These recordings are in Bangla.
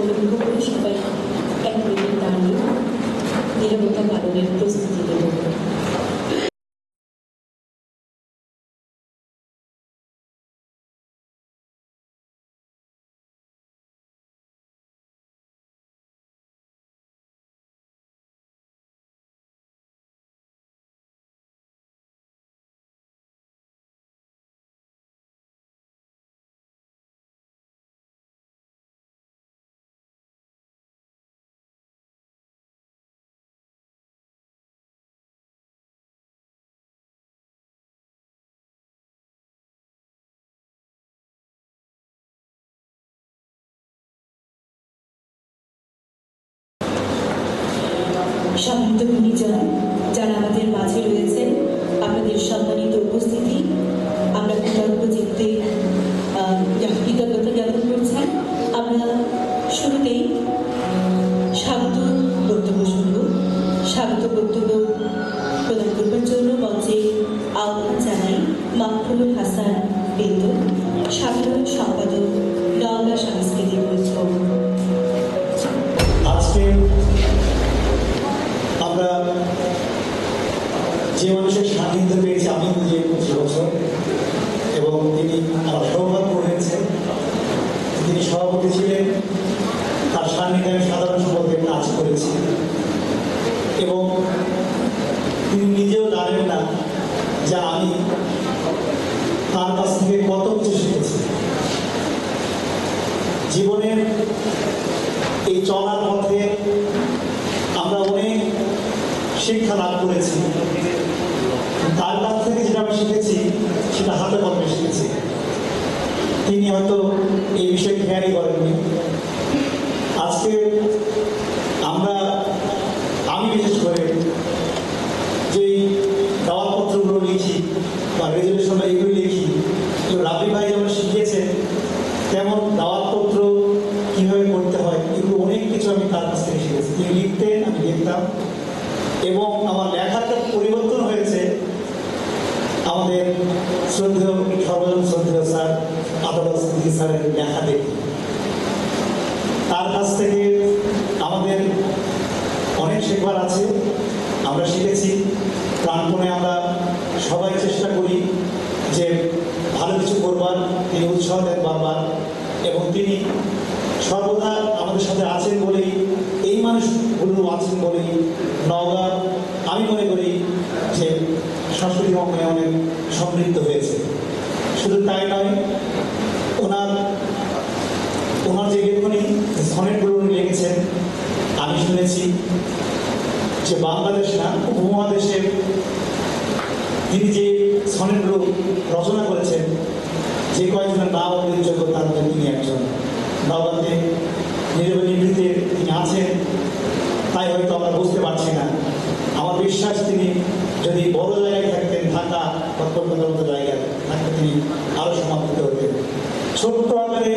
অনুগ্রহ করে সবাই এক মিনিট দাঁড়িয়ে নিরবতা পালনের প্রস্তুতি নেব। সম্মানিত গুণীজন যারা আমাদের মাঝে রয়েছেন, আপনাদের সম্মানিত উপস্থিতি আমরা কৃতজ্ঞচিত্তে কৃতজ্ঞতা জ্ঞাপন করছেন। আমরা শুরুতেই স্বাগত বক্তব্য শুনব। স্বাগত বক্তব্য প্রদান করবার জন্য মঞ্চে আহ্বান জানাই মাহফুজুল হাসান বিন্দু, সাধারণ সম্পাদক, নওগাঁ সাংস্কৃতিক মঞ্চ। আজকে আমরা যে মানুষের সান্নিধ্য পেয়েছি, আমি নিজে 25 বছর, এবং তিনি আমার সৌভাগ্য হয়েছে তিনি সভাপতি ছিলেন, তার সান্নিধ্যে আমি সাধারণ সম্পাদকের কাজ করেছি এবং তিনি নিজেও জানেন না যে আমি তার কাছ থেকে কত কিছু শিখেছি। জীবনের এই চলার পথে আমরা অনেক শিক্ষা লাভ করেছি, তার কাছ থেকে যেটা আমি শিখেছি সেটা হাতে কলমে শিখেছি। তিনি হয়তো এই বিষয়ে খেয়ালই করেননি। আজকে আমি বিশেষ করে যেই দাওয়াতপত্রগুলো লিখি বা রেজুলেশন এগুলো লিখি, রাবি ভাই যেমন শিখিয়েছেন তেমন দাওয়াতপত্র কীভাবে করতে হয় এগুলো অনেক কিছু আমি তার কাছ থেকে শিখেছি। তিনি লিখতেন, আমি লিখতাম, এবং আমার লেখাটা পরিবর্তন হয়েছে আমাদের শ্রদ্ধেয় সর্বজন শ্রদ্ধেয় স্যার আদালত স্যারের লেখা দেখি। তার কাছ থেকে আমাদের অনেক শেখার আছে, আমরা শিখেছি। প্রাণপণে আমরা সবাই চেষ্টা করি যে ভালো কিছু করবার, তিনি উৎসাহ দেন বারবার, এবং তিনি সর্বদা আমাদের সাথে আছেন বলেই, এই মানুষগুলো আছেন বলেই নওগাঁ আমি মনে করি যে সাংস্কৃতিক অঙ্গনে অনেক সমৃদ্ধ হয়েছে। শুধু তাই নয়, ওনার যে লেখনী সনেটগুলো উনি লিখেছেন, আমি শুনেছি যে বাংলাদেশ না উপমহাদেশের তিনি যে সনেটগুলো রচনা করেছেন, যে কয়েকজনের নাম উল্লেখযোগ্য তার মধ্যে তিনি একজন। নওগাঁতে নীরবে নিভৃতে তিনি আছেন, তাই হয়তো আমরা বুঝতে পারছি না। আমার বিশ্বাস তিনি যদি বড় জায়গায় থাকতেন, ঢাকা বা কলকাতার মতো জায়গায় থাকতে তিনি আরও সমাদৃত হতেন। ছোট্ট আকারে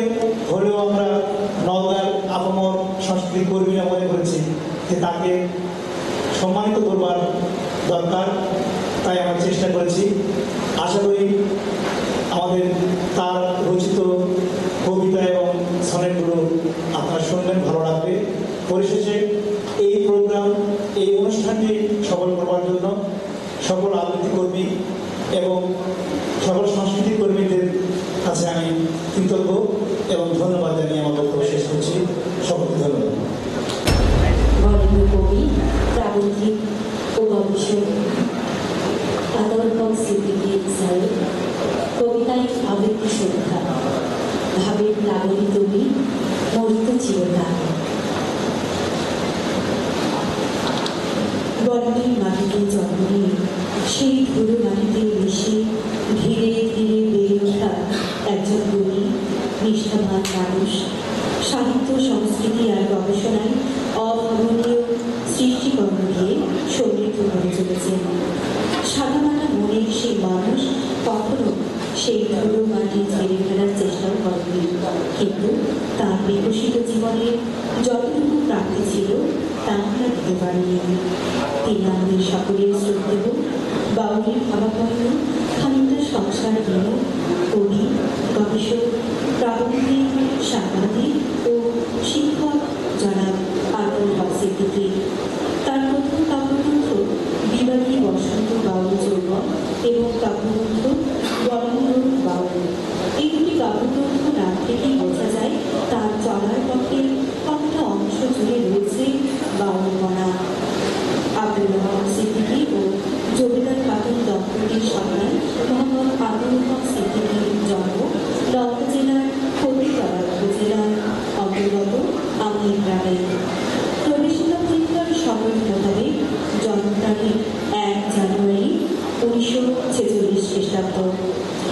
হলেও আমরা নওগাঁর আপমর সংস্কৃতি কর্মীরা মনে করেছি যে তাকে সম্মানিত করবার দরকার, তাই আমরা চেষ্টা করেছি। আশা করি আমাদের তার রচিত কবিতা এবং সনেটগুলো আপনারা শুনবেন, ভালো লাগবে। পরিশেষে এই প্রোগ্রাম, এই অনুষ্ঠানটি সফল করবার জন্য সকল আবৃত্তি কর্মী এবং সকল সাংস্কৃতিক কর্মীদের কাছে আমি কৃতজ্ঞ এবং ধন্যবাদ জানিয়ে আমার বক্তব্য শেষ করছি। সকলকে ধন্যবাদ। বরেণ্য কবি, প্রাবন্ধিক ও গবেষক আদালত সিদ্দিকী স্যারের কবিতায় আবৃত্তি শ্রদ্ধা, ভাবের প্লাবনী তুমি মরিত চিরকাল। বরেণ্যের মাটিতে জন্ম নিয়ে সেই ধুলো মাটিতে মিশে ধীরে ধীরে বেড়ে ওঠা একজন গুণী নিষ্ঠাবান মানুষ, সাহিত্য সংস্কৃতি আর গবেষণায় অভাবনীয় সৃষ্টিকর্ম দিয়ে সমৃদ্ধ করে চলেছেন। সাদামাটা মনের সেই মানুষ কখনো সেই ধুলো মাটি ছেড়ে ফেলার চেষ্টাও করেনি, কিন্তু তার বিকশিত জীবনের যতটুকু প্রাপ্তি ছিল তা আমরা দিতে পারিনি। তিনি আমাদের সকলের শ্রদ্ধেয়, বাউলের ভাবাপন্ন, খানিকটা সংসারহীন কবি, গবেষক, প্রাবন্ধিক, সাংবাদিক ও শিক্ষক সিদ্দিকী। তার প্রথম কাব্যগ্রন্থ বিবাহী বসন্ত বাউল যৌবন এবং কাব্যগ্রন্থ বরমূল বাউল। এই দুটি কাব্যগ্রন্থ নাম থেকেই বোঝা যায় তার চলার পথে কতটা অংশ জুড়ে রয়েছে বাউলপনা। আব্দুল রহমান সিদ্দিকী ও জমিদার খাতুন দম্পতির সন্তান মোহাম্মদ আব্দুল হক সিদ্দিকীর জন্ম নওগাঁ জেলার ফটিকতলা উপজেলার অন্তর্গত আমলি গ্রামে। প্রবেশিকা পরীক্ষার সময় মোতাবেক জন্ম তারিখ 1 জানুয়ারি 1946 খ্রিস্টাব্দ।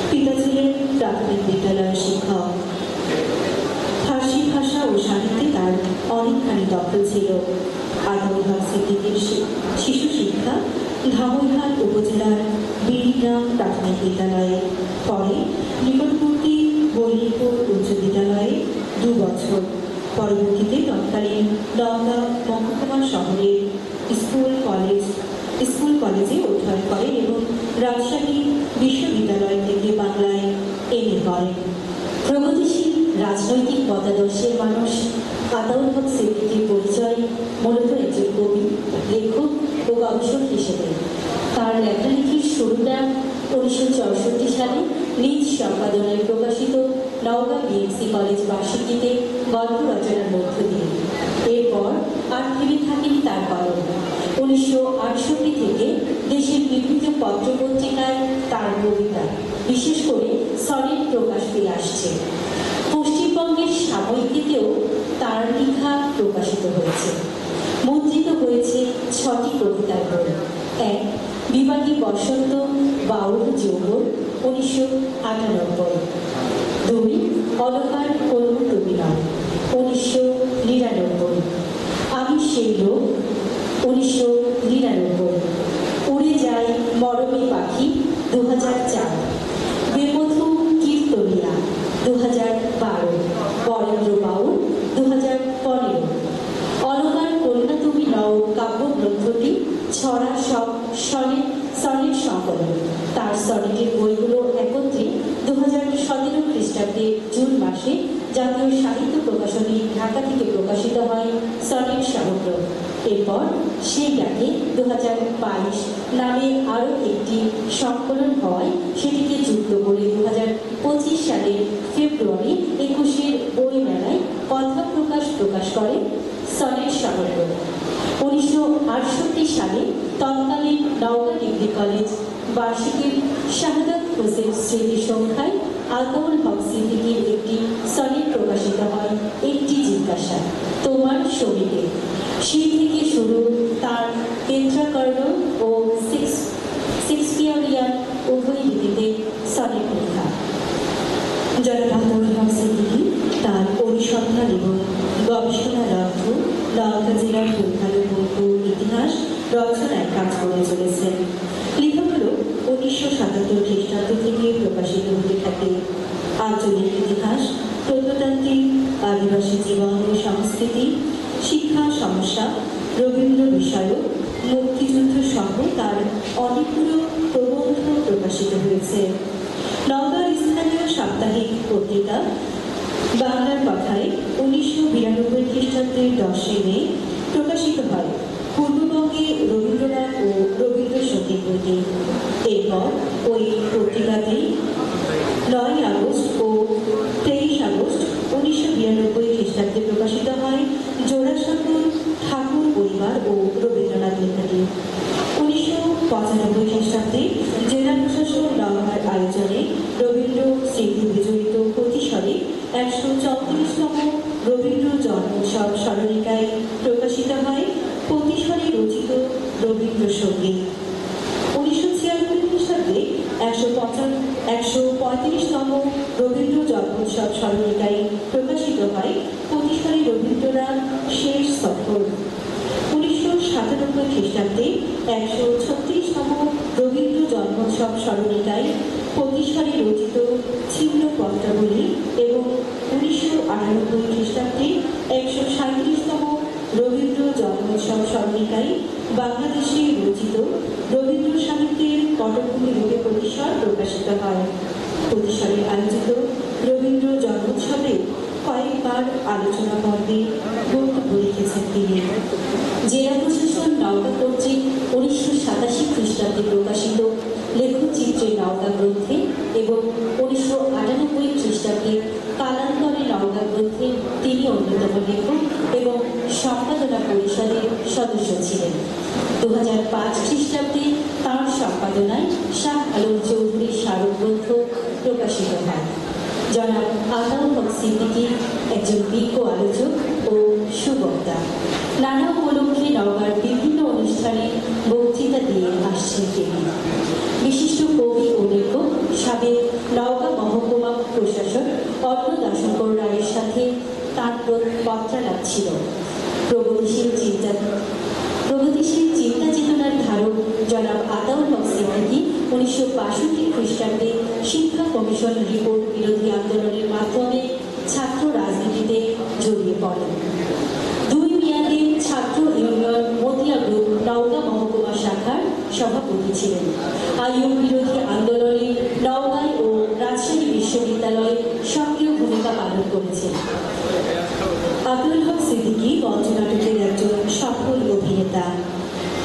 পিতা ছিলেন প্রাথমিক বিদ্যালয়ের শিক্ষক। ফার্সি ভাষা ও সাহিত্যে তার অনেকখানি দখল ছিল। আব্দুল হক সিদ্দিকীর শিশু শিক্ষা ধামইরহাট উপজেলার বীরগ্রাম প্রাথমিক বিদ্যালয়ে, পরে নিকটবর্তী বল্লীপুর উচ্চ বিদ্যালয়ে 2 বছর, পরবর্তীতে তৎকালীন নওগাঁ মহকুমা শহরের স্কুল কলেজে অধ্যয়ন করেন এবং রাজশাহী বিশ্ববিদ্যালয় থেকে বাংলায় এমএ করেন। প্রগতিশীল রাজনৈতিক মতাদর্শের মানুষ আতাউল হক সিদ্দিকীর পরিচয় মূলত একজন কবি, লেখক ও গবেষক হিসেবে। তার লেখালেখির শুরুটা 1964 সালে নিজ সম্পাদনায় প্রকাশিত নওগাঁ বিএমসি কলেজ বার্ষিকীতে গল্প রচনার মধ্য দিয়ে। এরপর আর থেমে থাকেনি তার কলম। 1968 থেকে দেশের বিভিন্ন পত্রপত্রিকায় তার কবিতা, বিশেষ করে সনেট প্রকাশ পেয়ে আসছে। পশ্চিমবঙ্গের সাময়িকীতেও তার লেখা প্রকাশিত হয়েছে। মুদ্রিত হয়েছে 6টি কবিতার বই। 1 বিবাহী বসন্ত বাউল যৌবন 1998, 2 অলকার কোন তুমি নও 1999, আমি সেই লোক 1999, উড়ে যায় মরমী পাখি 2004, বেমধু কীর্তনিয়া 2012, বরেন্দ্র বাউল 2015। অলকার কন্যা তুমি নও কাব্যগ্রন্থটি ছড়া সব সনেট সংকলন। তার সনেটের বইগুলো একত্রে 2017 খ্রিস্টাব্দের জুন মাসে জাতীয় সাহিত্য প্রকাশনী ঢাকা থেকে প্রকাশিত হয় সনেট সমগ্র। এরপর সেই ডাকে 2022 নামে আরও একটি সংকলন হওয়ায় সেটিকে যুক্ত করে 2025 সালের ফেব্রুয়ারি 21 বই মেলায় কথা প্রকাশ করে সনেট সমগ্র। 1968 সালে তৎকালীন নওগাঁ ডিগ্রি কলেজ বার্ষিকীর শাহাদাত হোসেন স্মৃতি সংখ্যায় আতাউল হক সিদ্দিকীর একটি সনেট প্রকাশিত হয়, একটি জিজ্ঞাসা তোমার শরীরে। সেই থেকে শুরু তার পেট্রাকর্ণ ও শেক্সপিয়ারিয়ান উভয় রীতিতে সনেট লেখা। জনাব আতাউল হক সিদ্দিকী তার পরিসংখ্যান এবং গবেষণারত নওগাঁ জেলার সংখ্যালঘু ইতিহাস রচনায় কাজ করে চলেছেন। লেখাগুলো 1977 খ্রিস্টাব্দ থেকে প্রকাশিত হতে থাকে। আঞ্চলিক ইতিহাস, প্রত্নতান্ত্রিক, আদিবাসী জীবন ও সংস্কৃতি, শিক্ষা সমস্যা, রবীন্দ্র বিষয়ক, মুক্তিযুদ্ধ সহ তার অনেকগুলো প্রবন্ধ প্রকাশিত হয়েছে। নওগাঁর স্থানীয় সাপ্তাহিক পত্রিকা বাংলার কথায় 1992 খ্রিস্টাব্দের 10 মে প্রকাশিত হয় পূর্ববঙ্গে রবীন্দ্রনাথ ও রবীন্দ্রসঙ্গীত বইটি। এরপর ওই পত্রিকাতেই 9 আগস্ট ও 23 আগস্ট 1992 খ্রিস্টাব্দে প্রকাশিত হয় জোড়াসাঁকোর ঠাকুর পরিবার ও রবীন্দ্রনাথ লেখাটি। 1995 খ্রিস্টাব্দে জেলা প্রশাসন নওগাঁর আয়োজনে রবীন্দ্র স্মৃতি বিজড়িত প্রতিসরে 134তম রবীন্দ্র জন্মোৎসব স্মরণিকায় প্রকাশিত হয় প্রতিসরে রচিত রবীন্দ্রসঙ্গীত। 1996 খ্রিস্টাব্দে 135তম রবীন্দ্র জন্মোৎসব স্মরণিকায় প্রকাশিত হয় প্রতিসরে রবীন্দ্রনাথ শেষ সফর। 1997 খ্রিস্টাব্দে 136তম রবীন্দ্র জন্মোৎসব স্মরণিকায় প্রতিসরে রচিত ছিন্ন পত্রাবলী এবং 1998 খ্রিস্টাব্দে 137তম রবীন্দ্র জন্মোৎসব স্মরণিকায় বাংলাদেশে রচিত রবীন্দ্র সাহিত্যের পটভূমি রূপে প্রতিসর প্রকাশিত হয়। প্রতিসরে আয়োজিত রবীন্দ্র জন্মোৎসবে কয়েকবার আলোচনা পর্বে বক্তব্য রেখেছেন তিনি। জেলা প্রশাসন নওগাঁ কর্তৃক 1987 খ্রিস্টাব্দে প্রকাশিত লেখচিত্রে নওগাঁ গ্রন্থে এবং 1998 খ্রিস্টাব্দে কালান্তরে নওগাঁ গ্রন্থে তিনি অন্যতম লেখক এবং সম্পাদনা পরিষদের সদস্য ছিলেন। 2005 খ্রিস্টাব্দে তাঁর সম্পাদনায় শাহ আলম চৌধুরীর স্মারক গ্রন্থ প্রকাশিত হয়। জনাব আতাউল হক সিদ্দিকী একজন বিজ্ঞ আলোচক ও সুবক্তা। নানা উপলক্ষে নওগাঁর বিভিন্ন অনুষ্ঠানে বক্তৃতা দিয়ে আসছেন তিনি। বিশিষ্ট কবি ও লেখক সাবেক নওগাঁ মহকুমা প্রশাসক অন্নদাশঙ্কর রায়ের সাথে তাঁর পত্রালাপ ছিল। প্রগতিশীল চিন্তা চেতনার ধারক জনাব আতাউল হক সিদ্দিকী 1962 খ্রিস্টাব্দে শিক্ষা কমিশন রিপোর্ট বিরোধী আন্দোলনের মাধ্যমে ছাত্র রাজনীতিতে জড়িয়ে পড়েন। 2 মেয়াদে ছাত্র ইউনিয়ন মতিয়া গ্রুপ নওগাঁ মহকুমা শাখার সভাপতি ছিলেন। আইয়ুব বিরোধী আন্দোলনে নওগাঁ ও রাজশাহী বিশ্ববিদ্যালয়ে সক্রিয় ভূমিকা পালন করেছেন। আতাউল হক সিদ্দিকী মঞ্চনাটকের একজন সফল অভিনেতা।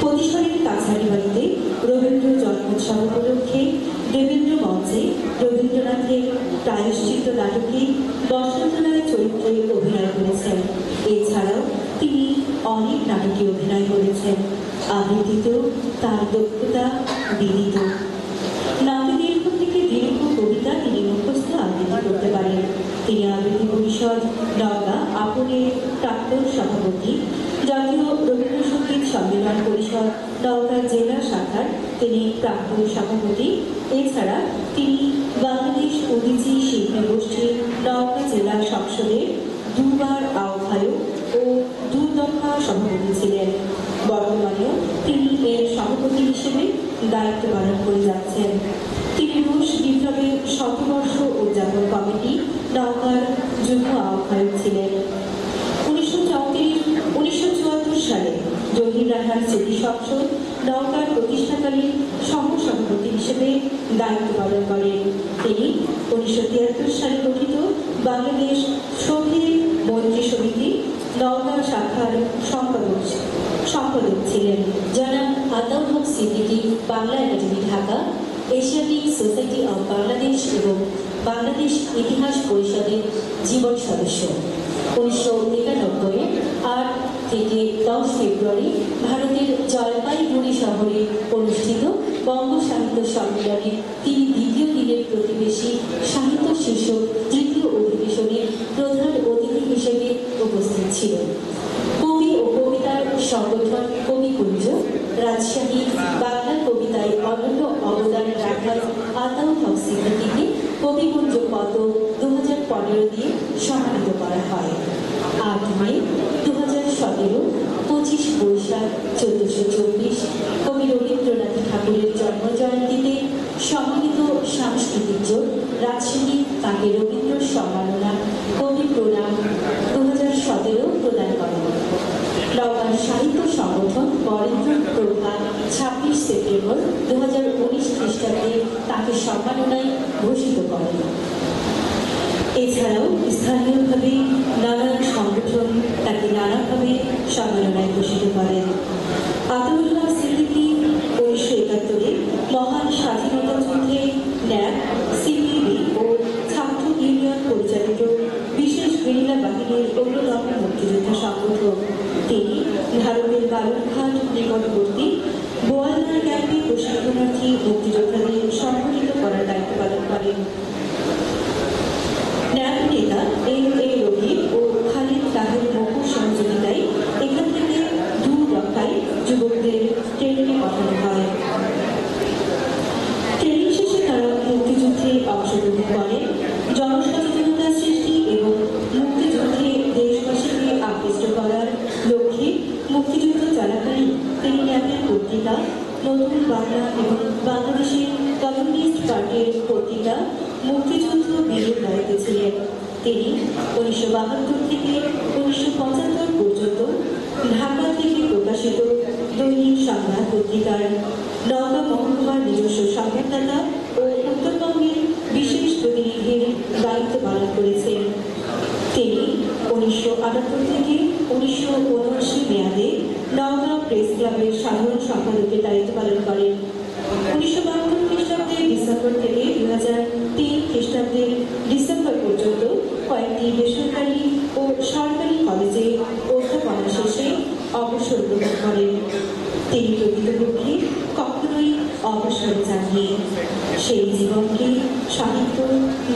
প্রতিষ্ঠানের কাছারি বাড়িতে রবীন্দ্র জন্মোৎসব উপলক্ষে দেবেন্দ্র মঞ্চে রবীন্দ্রনাথের প্রায়শ্চিত্ত নাটকে বসন্ত রায় চরিত্রে অভিনয় করেছেন। এছাড়াও তিনি অনেক নাটকে অভিনয় করেছেন। আবৃত্তিতেও তার দক্ষতা বিদিত। নামে দীর্ঘ থেকে দীর্ঘ কবিতা তিনি মুখস্থ আবৃত্তি করতে পারেন। তিনি আবৃত্তি পরিষদ নওগাঁ আপনের প্রাক্তন সভাপতি, জাতীয় রবীন্দ্রসঙ্গীত সম্মেলন পরিষদ নওগাঁ জেলা শাখার তিনি প্রাক্তন সভাপতি। এছাড়া তিনি বাংলাদেশ উদীচী শিল্পী গোষ্ঠীর নওগাঁ জেলা সংসদের 2 বার আহ্বায়ক ও 2 দফা সভাপতি ছিলেন। বর্তমানেও তিনি এর সভাপতি হিসেবে দায়িত্ব পালন করে যাচ্ছেন। তিনি রুশ বিপ্লবের শতবর্ষ উদযাপন কমিটি নওগাঁর যুগ্ম আহ্বায়ক ছিলেন। 1974 সালে জহির রায়হান স্মৃতি সংসদ নওগাঁর প্রতিষ্ঠাকালীন সহ-সভাপতি হিসেবে দায়িত্ব পালন করেন। তিনি 1973 সালে গঠিত বাংলাদেশ শহীদ মৈত্রী সমিতি নওগাঁ শাখার সম্পাদক ছিলেন। জনাব Ataul Haque Siddiqui Bangla academy Dhaka, Asiatic society of Bangladesh এবং বাংলাদেশ ইতিহাস পরিষদের জীবন সদস্য। 1991 8 থেকে 10 ফেব্রুয়ারি ভারতের জলপাইগুড়ি শহরে অনুষ্ঠিত বঙ্গ সাহিত্য সম্মেলনে তিনি দ্বিতীয় দিনের প্রতিবেশী সাহিত্য শীর্ষক 3য় অধিবেশনে প্রধান অতিথি হিসেবে উপস্থিত ছিলেন। কবি ও কবিতার সংগঠন কবিকুঞ্জ রাজশাহী বাংলা কবিতায় অনন্য অবদান রাখায় আতাউল হক সিদ্দিকীকে কবিকুঞ্জ পদক 2015 দিয়ে সম্মানিত করা হয়। 8 মে 2017, 25 বৈশাখ 1424 কবি রবীন্দ্রনাথ ঠাকুরের জন্মজয়ন্তীতে সম্মানিত সাংস্কৃতিক জোট রাজশাহী তাকে রবীন্দ্র সম্মাননা কবি প্রণাম 2017 প্রদান করেন। নওগাঁ সাহিত্য সংগঠন বরেন্দ্র প্রভা 26 সেপ্টেম্বর 2019 খ্রিস্টাব্দে তাকে সম্মাননায় ভূষিত করেন। এছাড়াও স্থানীয়ভাবে নানান সংগঠন তাকে নানাভাবে সম্মাননায় ভূষিত করেন। আতাউল হক সিদ্দিকী 1971 মহান স্বাধীনতা যুদ্ধে ন্যাপ, সিপিবি ও ছাত্র ইউনিয়ন পরিচালিত বিশেষ গেরিলা বাহিনীর অন্যতম মুক্তিযোদ্ধা সংগঠক। তিনি ভারতের বালুরঘাট নিকটবর্তী বোয়ালদার ক্যাম্পে প্রশিক্ষণার্থী মুক্তিযোদ্ধাদের সংগঠিত করার দায়িত্ব পালন করেন। ন্যাপ নেতা এম.এ. রবি ও খালিদ তাহের মকুর সহযোগিতায় এখান থেকে 2 দফায় যুবকদের ট্রেনিংয়ে পাঠানো হয়। ট্রেনিং শেষে তারা মুক্তিযুদ্ধে অংশগ্রহণ করেন। জনসচেতনতা সৃষ্টি এবং মুক্তিযুদ্ধে দেশবাসীকে আকৃষ্ট করার লক্ষ্যে মুক্তিযুদ্ধ চলাকালীন তিনি ন্যাপের পত্রিকা নতুন বাংলা এবং বাংলাদেশের কমিউনিস্ট পার্টির পত্রিকা মুক্তিযুদ্ধ বীরের দায়িত্বে ছিলেন। তিনি 1972 থেকে 1975 পর্যন্ত ঢাকা থেকে প্রকাশিত দৈনিক সংবাদ পত্রিকার নওগাঁ মহকুমার নিজস্ব সংবাদদাতা ও উত্তরবঙ্গের বিশেষ প্রতিনিধির দায়িত্ব পালন করেছেন। তিনি 1978 থেকে 1979 মেয়াদে নওগাঁ প্রেস ক্লাবের সাধারণ সম্পাদকের দায়িত্ব পালন করেন। 1952 খ্রিস্টাব্দের ডিসেম্বর থেকে 2003 খ্রিস্টাব্দের ডিসেম্বর পর্যন্ত কয়েকটি বেসরকারি ও সরকারি কলেজে অধ্যাপনা শেষে অবসর গ্রহণ করেন। তিনি প্রকৃতপক্ষে কখনোই অবসর যাননি। সেই জীবনকে সাহিত্য,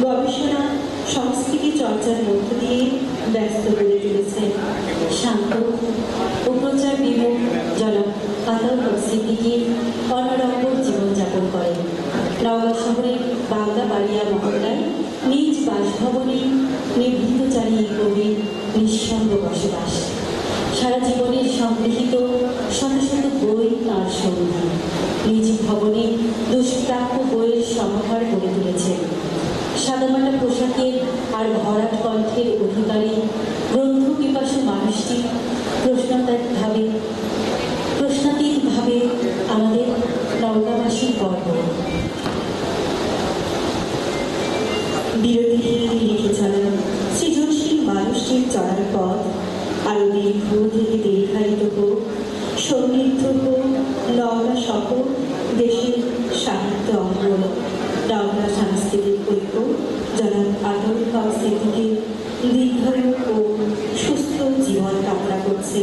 গবেষণা, সংস্কৃতি চর্চার মধ্য দিয়ে ব্যস্ত করে তুলেছেন। শান্ত ও প্রচার বিমুখ জনাব আতাউল হক সিদ্দিকী অনাড়ম্বর জীবনযাপন করেন। নওগাঁ শহরের বাংলাবাড়িয়া মহল্লায় নিজ বাসভবনে নিভৃতচারী কবির নিঃসঙ্গ বসবাস। সারা জীবনের সংগৃহীত শত শত বই তাঁর সঙ্গী। নিজ ভবনে দুষ্প্রাপ্য বইয়ের সমাহার গড়ে তুলেছেন। সাদামাটা পোশাকের আর ভরাট কণ্ঠের অধিকারী গ্রন্থ পিপাসু মানুষটি প্রশ্নাতীতভাবে আমাদের নওগাঁবাসীর গর্ব। বিরোধীহীন লিখে চলা সৃজনশীল মানুষটির চলার পথ আরো দীর্ঘ থেকে দীর্ঘায়িত হোক, সমৃদ্ধ হোক নওগাঁ সহ দেশের সাহিত্য অঙ্গন। নওগাঁ সাংস্কৃতিক ঐক্য জনাব আতাউল হক সিদ্দিকীর দীর্ঘায়ু ও সুস্থ জীবন কামনা করছে।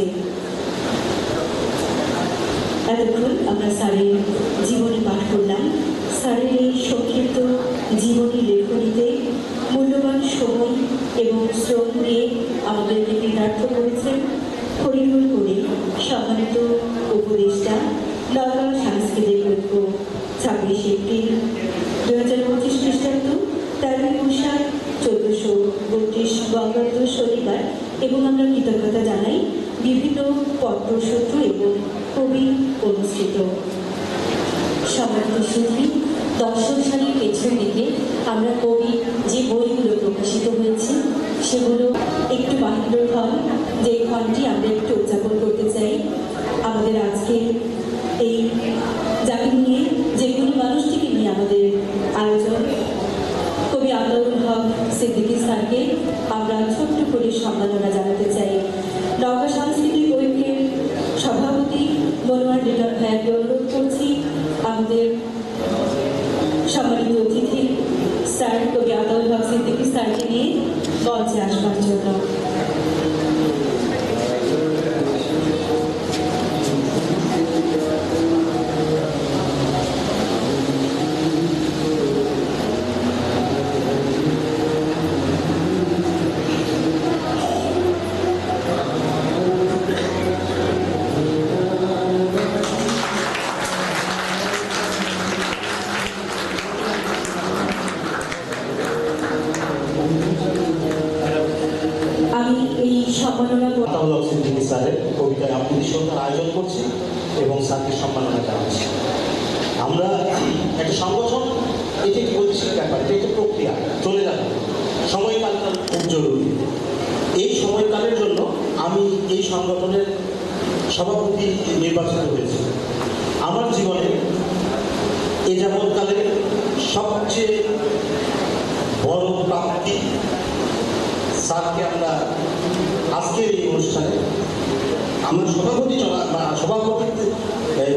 এতক্ষণ আমরা স্যারের জীবনী পাঠ করলাম। স্যারের এই সংক্ষিপ্ত জীবনী লেখনীতে মূল্যবান সময় এবং শ্রম দিয়ে আমাদেরকে কৃতার্থ করেছেন হরিহর করে সম্মানিত উপদেষ্টা নওগাঁ সাংস্কৃতিক ঐক্য। 26 এপ্রিল 2025 খ্রিস্টাব্দ 13 বৈশাখ 1432 বঙ্গাব্দ শনিবার। এবং আমরা কৃতজ্ঞতা জানাই বিভিন্ন পত্রসূত্র এবং কবি অনুষ্ঠিত। সম্মানিত সুধী, দর্শক সারির পেছন দিকে আমরা কবি যে বইগুলো প্রকাশিত হয়েছে সেগুলো একটু বাহির হন, যে ক্ষণটি আমরা একটু উদযাপন করতে চাই। আমাদের আজকে এই যাকে নিয়ে, যে কোনো মানুষটিকে নিয়ে আমাদের আয়োজন, কবি আতাউল হক সিদ্দিকী স্যারকে আমরা ছোট্ট করে সম্মাননা জানাতে চাই। নওগাঁ সাংস্কৃতিক ঐক্যের সভাপতি মনোয়ার ডেটার ভাইয়াকে অনুরোধ করছি আমাদের সম্মানিত অতিথি স্যার কবি আতাউল হক সিদ্দিকী স্যারকে নিয়ে মঞ্চে আসবার জন্য। আমি এই সম্মাননা আতাউল হক সিদ্দিকী স্যারের কবিতায় আবৃত্তি সন্ধ্যার আয়োজন করছি এবং স্যারকে সম্মাননা জানাচ্ছি। আমরা একটা সংগঠন, এটি একটি গতিশীল ব্যাপার, এটি একটি প্রক্রিয়া, চলে যাবে। সময়কালটা খুব জরুরি। এই সময়কালের জন্য আমি এই সংগঠনের সভাপতি নির্বাচিত হয়েছি। আমার জীবনে এ যাবৎকালে সবচেয়ে বড় প্রাপ্তি স্যারকে আমরা আজকের এই অনুষ্ঠানে আমরা সভাপতিত্বে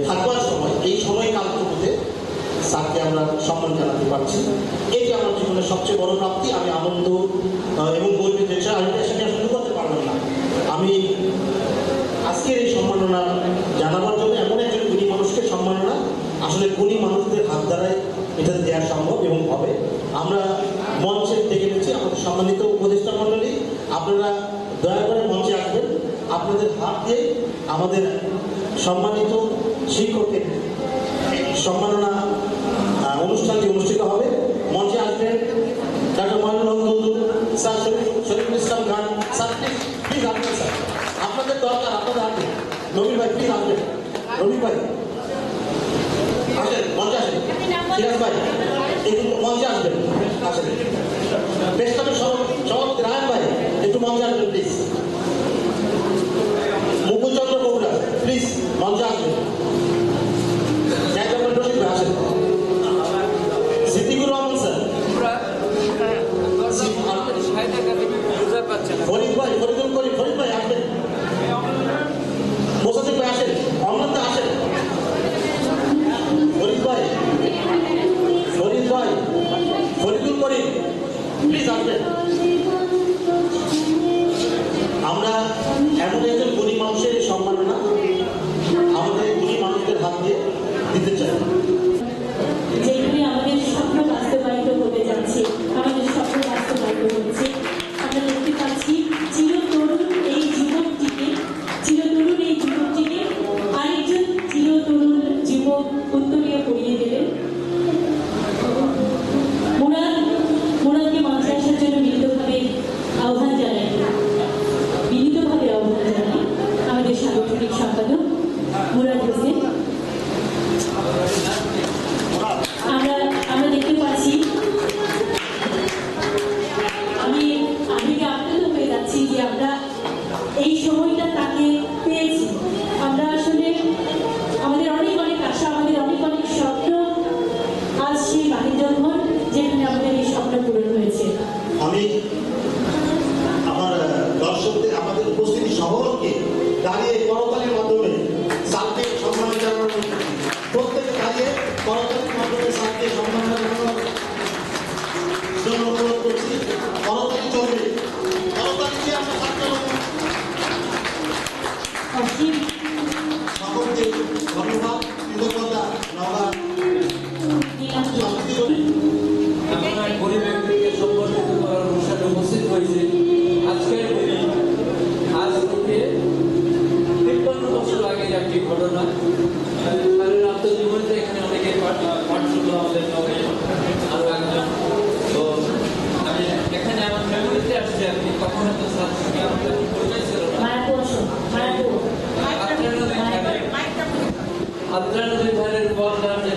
থাকবার সময়, এই সময়কালটুকুতে স্যারকে আমরা সম্মান জানাতে পারছি। এটি আমার জীবনের সবচেয়ে বড় প্রাপ্তি। আমি আনন্দ এবং গর্বিত, আমি সেটা শুরু করতে পারলাম না। আমি আজকের এই সম্মাননা জানাবার জন্য এমন একজন গুণী মানুষকে সম্মাননা, আসলে গুণী মানুষদের হাত দ্বারাই এটা দেওয়া সম্ভব এবং হবে। আমরা মঞ্চে ডেকে নিচ্ছি আমাদের সম্মানিত উপদেষ্টা মণ্ডলী, আপনারা দয়া করে মঞ্চে আসবেন। আপনাদের হাত দিয়ে আমাদের সম্মানিত শিক্ষকের সম্মাননা অনুষ্ঠানটি অনুষ্ঠিত হবে। মঞ্চে আসবেন doctor Mohinul Haque Duldul sir, Shariful Islam Khan sir, please আসবেন স্যার, আপনাদের দরকার, আপনাদের আসবেন। রবি ভাই প্লিজ আসবেন, রবি ভাই আসেন, মঞ্চে আসেন। সিরাজ ভাই একটু মঞ্চে আসবেন, আসেন। প্রেস ক্লাবের সভাপতি রায়ন ভাই একটু মঞ্চে আসবেন please. Mukul Chandra Bogura please মঞ্চে আসবেন। রশিদ ভাই আসেন। সিদ্দিকুর রহমান স্যার, ফরিদ ভাই, ফরিদুল করিম, ফরিদ ভাই আসবেন, মোসাদ্দেক ভাই আসেন, অমর দা আসেন, ফরিদ ভাই, ফরিদ ভাই, ফরিদুল করিম প্লিজ আসবেন। আমরা এমন একজন গরিব মানুষের সম্মাননা আমাদের গরিব মানুষদের হাত দিয়ে দিতে চাই। যেগুলি আমাদের স্বপ্ন বাস্তবায়িত হতে যাচ্ছে, আমাদের স্বপ্ন বাস্তবায়িত হচ্ছে। আমরা দেখতে পাচ্ছি চিরতরুণ এই যুবকটিকে, চিরতরুণ এই যুবকটিকে আরেকজন চিরতরুণ যুবক উত্তরীয় পরিয়ে দেবেন। মুরাদকে মঞ্চে আসার জন্য বিনীতভাবে আহ্বান জানাই, বিনীতভাবে আহ্বান জানাই আমাদের সাংগঠনিক সম্পাদক মুরাদ হোসেন। আমরা দেখতে পাচ্ছি, আমি আপ্লুত হয়ে যাচ্ছি যে আমরা এই সময়টা তাকে পেয়েছি। আমরা আসলে আমাদের অনেক অনেক আশা, আমাদের অনেক অনেক স্বপ্ন আজ সেই বাণিজ্যঘর যেখানে আমাদের এই স্বপ্ন পূরণ হয়েছে। আমি আমার দর্শকদের, আমাদের উপস্থিতি সকলকে দাঁড়িয়ে করতালির মাধ্যমে স্যারকে সম্মান জানানোর, প্রত্যেকে দাঁড়িয়ে করতালির মাধ্যমে স্যারকে সম্মান জানানোর জন্য অনুরোধ করছি। করতালি চলবে, করতালি দিয়ে আমরা ছাত্র অসীম সকলকে ধন্যবাদ, কৃতজ্ঞতা, নবাব আমরা গরিব ব্যক্তিকে সম্বর্ধিত করার অনুষ্ঠানে উপস্থিত হয়েছে। আজকের দিনে আজ থেকে 53 বছর আগের একটি ঘটনা। স্যারের আত্মজীবনীতে এখানে অনেকে পাঠ শুনলো, আমাদের নবে আরো একজন। তো আমি এখানে আমার ফ্যামিলিতে আসছি আর কি, কখনো তো স্যার সঙ্গে আমাদের পরিচয় ছিল না। আদ্রানদী ধারের বললাম যে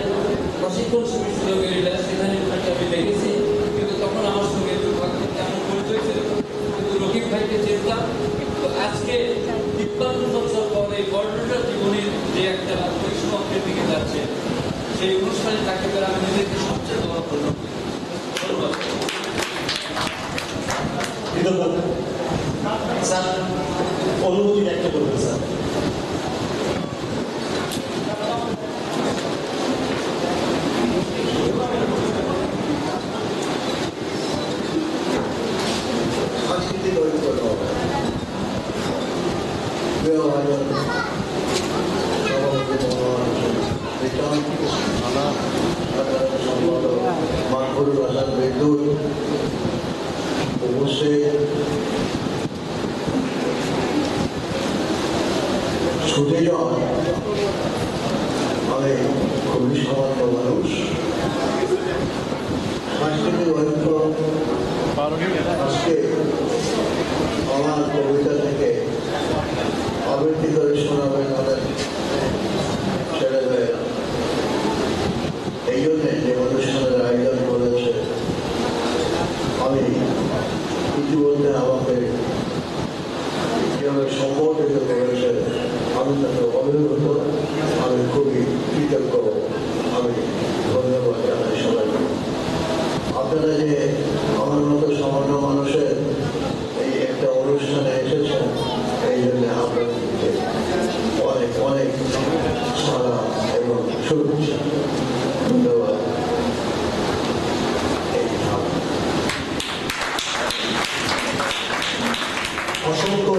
প্রশিক্ষণ শিবির ছিল গেরিলা, সেখানে ওনাকে আমি দেখেছি, কিন্তু তখন আমার সঙ্গে তেমন পরিচয় ছিল, কিন্তু রকিব ভাইকে চিনতাম। তো আজকে 53 বছর পরে বর্ণনা জীবনের যে একটা পরিসমাপ্তির দিকে যাচ্ছে, সেই অনুষ্ঠানে তাকে পেলে আমি নিজেকে সবচেয়ে বড় ধন্যবাদ। কৃতজ্ঞতা। স্যার অনুভূতি ব্যক্ত করবেন স্যার। সাংস্কৃতিক ঐক্য মানপুর আসার বিদ্যুৎ অবশ্যই ছুটে যাওয়া। আমি খুবই সামান্য মানুষ। সাংস্কৃতিক ঐক্য আজকে আমার কবিতা থেকে আবৃত্তি করে শোনাবেন আমাদের ছেলেমেয়েরা। এই জন্যে যে অনুষ্ঠানের আয়োজন করেছে, আমি ইতিমধ্যে আমাকে যেভাবে সম্বর্ধিত করেছে আমি তাকে অভিভূত, আমি খুবই কৃতজ্ঞ, আমি ধন্যবাদ জানাই সবাইকে। আপনারা যে আমার মতো সামান্য মানুষের এই একটা অনুষ্ঠানে এসেছেন, এই জন্য আপনাদেরকে অনেক অনেক সালাম এবং শুভেচ্ছা, ধন্যবাদ। অসংখ্য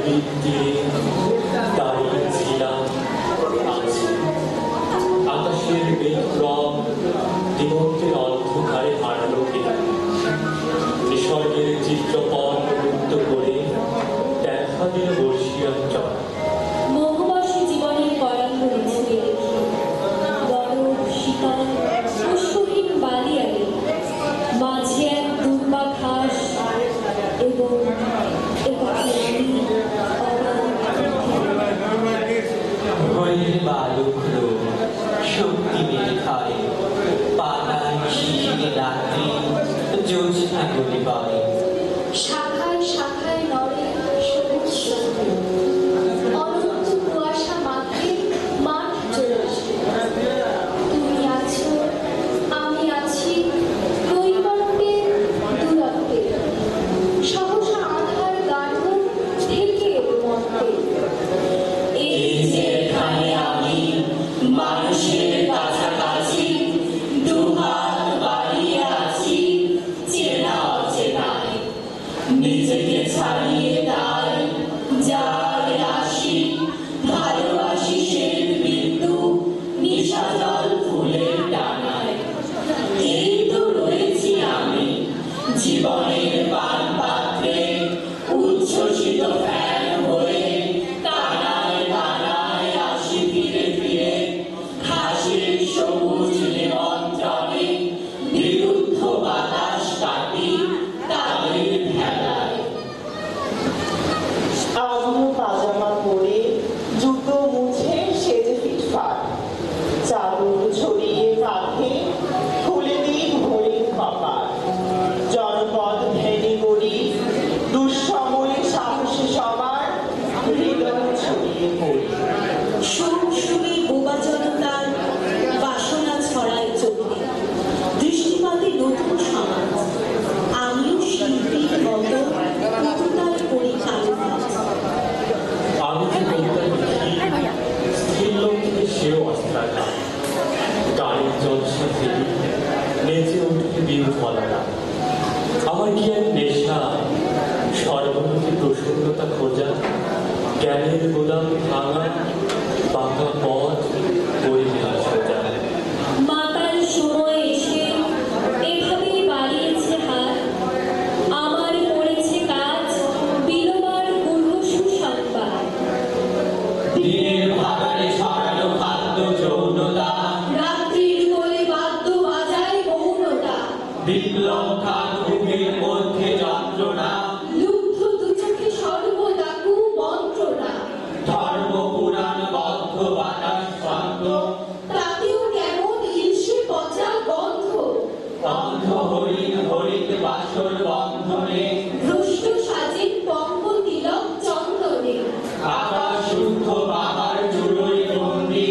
নদীর তীরে দাঁড়িয়েছিলাম আছি। আকাশের মেঘক্রম দিগন্তের অন্ধকারে হারালো কিনা, নিসর্গের চিত্রপট মুক্ত করে দেখা দিল বর্ষিয়ার চর। মোহবাসী জীবনের করাঙ্গনে ছুঁয়ে রেখে বরফ শীতল পুষ্পহীন বালিয়ারে মাঝে এক দুর্বা ঘাস এবং ভয়ের বালক রোগ শক্তি মেরে খায়, পাতায় শিশিরে রাত্রি জ্যোৎস্না গলি পায়। শাখায় শাখায় নড়ে সবুজ সবুজ অনন্ত কুয়াশা মাঠে মাঠ চলেছে। তুমি আছো, আমি আছি নৈকট্যের দূরত্বে, সহসা আধার গাঢ় থেকে মন্ত্রে। এই যে এখানে আমি মানুষের কাছাকাছি, দুহাত বাড়িয়ে আছি চেনা অচেনায়। নিজেকে ছাড়িয়ে তাই যাই আসি, ভালোবাসি সেই বিন্দু নিশাজল ফুলের ডানায়। এই তো রয়েছি আমি জীবনের পান পাত্রে, উচ্ছ্বসিত ফ্যান হয়ে কানায় কানায় আসি ফিরে ফিরে। ঘাসের সবুজ নিমন্ত্রণে বিরুদ্ধ বাতাস কাটি তাদের ভেলায়। আমিও পাজামা পরে জুতো মুছে সেজে ফিটফাট, চাদর ছড়িয়ে কাঁধে খুলে দিই ভোরের কপাট। জনপদ ভেঙে গড়ি দুঃসময়ে সাহসে সবার হৃদয় ছড়িয়ে পড়ি। সুমসুমে বোবা জনতার বাসনা ছড়ায় চোখে, দৃষ্টিপাতে নতুন সমাজ। আমিও শিল্পীর মতো কবিতার করি কালো কাজ। আমি যে কবিতা লিখি, স্ত্রীলোক থেকে সেও অস্ত্রাঘাত। গাড়ির জলসা থেকে নেচে উঠে বিউফলারা। আমার কি এক নেশা সর্বমুখী প্রসন্নতা খোঁজা, জ্ঞানের গোদাম ভাঙা, বাঁকা পথ বই নেওয়া সোজা। মাতার সময় এসে এভাবেই বাড়িয়েছে হাত, আমার পড়েছে কাজ বিলোবার পূর্ব সুসংবাদ। দিনের ভাগাড়ে ছড়ানো খাদ্য যৌনতা, রাত্রির কোলে বাদ্য বাজায় মৌনতা, বিপ্লব খান বুকের মধ্যে যন্ত্রণা, লুব্ধ দুচোখে সর্বদা কুমন্ত্রণা। ধর্ম পুরাণ বদ্ধ বাতাস ছন্দ, তাতেও কেমন ইলশে পচা গন্ধ। অন্ধ হরিণ হরিণ বাসর বন্ধনে, ভ্রষ্ট সাজেন পঙ্ক তিলক চন্দনে। আকাশ শুদ্ধ বাবার চুলোয় বন্দি,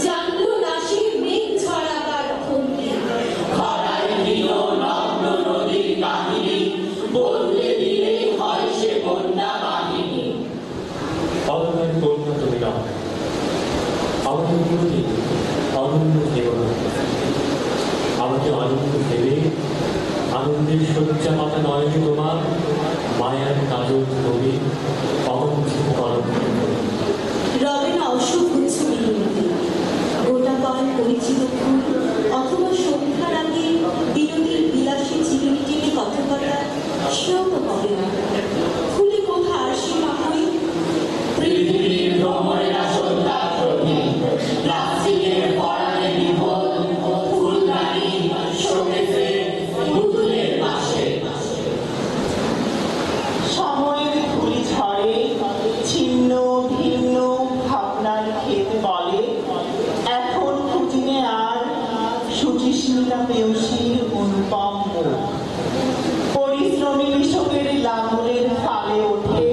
জানলো না সে মেঘ ছড়াবার ভঙ্গি। খরায় দিল নগ্ন নদীর কাহিনী, বললে দিলে হয় সে বন্যা বাহিনী। অনন্যের বন্যা তুমি নাও, আমাকে প্রতি অনন্য জীবন। আমাকে অনন্য ভেবে আনন্দের শয্যা পাতা নয়নে তোমার মায়ার কাজল নবী অবন্ধিত করণ। রবে না অসুগুচ্ছ বিরতি, গোটা পান পরিচিত ফুল, অথবা সন্ধ্যার আগে বিরতির বিলাসী চিরুনি টেনে কথকতা, সেও তো হবে না। ফুলে কোথা আসে মাহই, পৃথিবীর ভ্রমণেরা সন্ধ্যা প্রভি, প্লাস্টিকের পরাণে বিভোল ফুলদানি শোকেছে পুতুলের পাশে। সময়ের ধুলি ঝড়ে ছিন্ন ভিন্ন ভাবনার ক্ষেত বলে, এখন খুঁজিনে আর সুচিস্মিতা পেয়সীর অনুপম মুখ। পরিশ্রমী কৃষকের লাঙলের ফালে ওঠে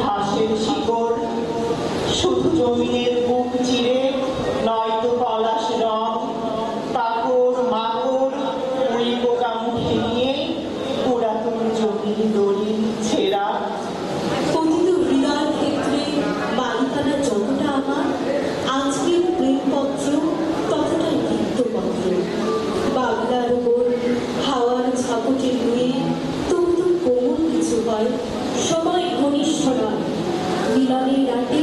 ঘাসের শিকড়, শুধু জমিনের বুক চিরে নয়তো পলাশ রং, কাকড় মাকড় উড়ি পোকা মুখে নিয়ে পুরাতন জমির দড়ি ছেঁড়া। পতিত হৃদয় ক্ষেত্রে বালিকানা যতটা আমার, আজকের প্রেমপত্র ততটাই বৃত্তপত্র। বাংলার ওপর হাওয়ার ঝাপটে নুয়ে তবু তো কোমল কিছু হয়, সময় ঘনিষ্ঠ নয়। মিলনের রাতে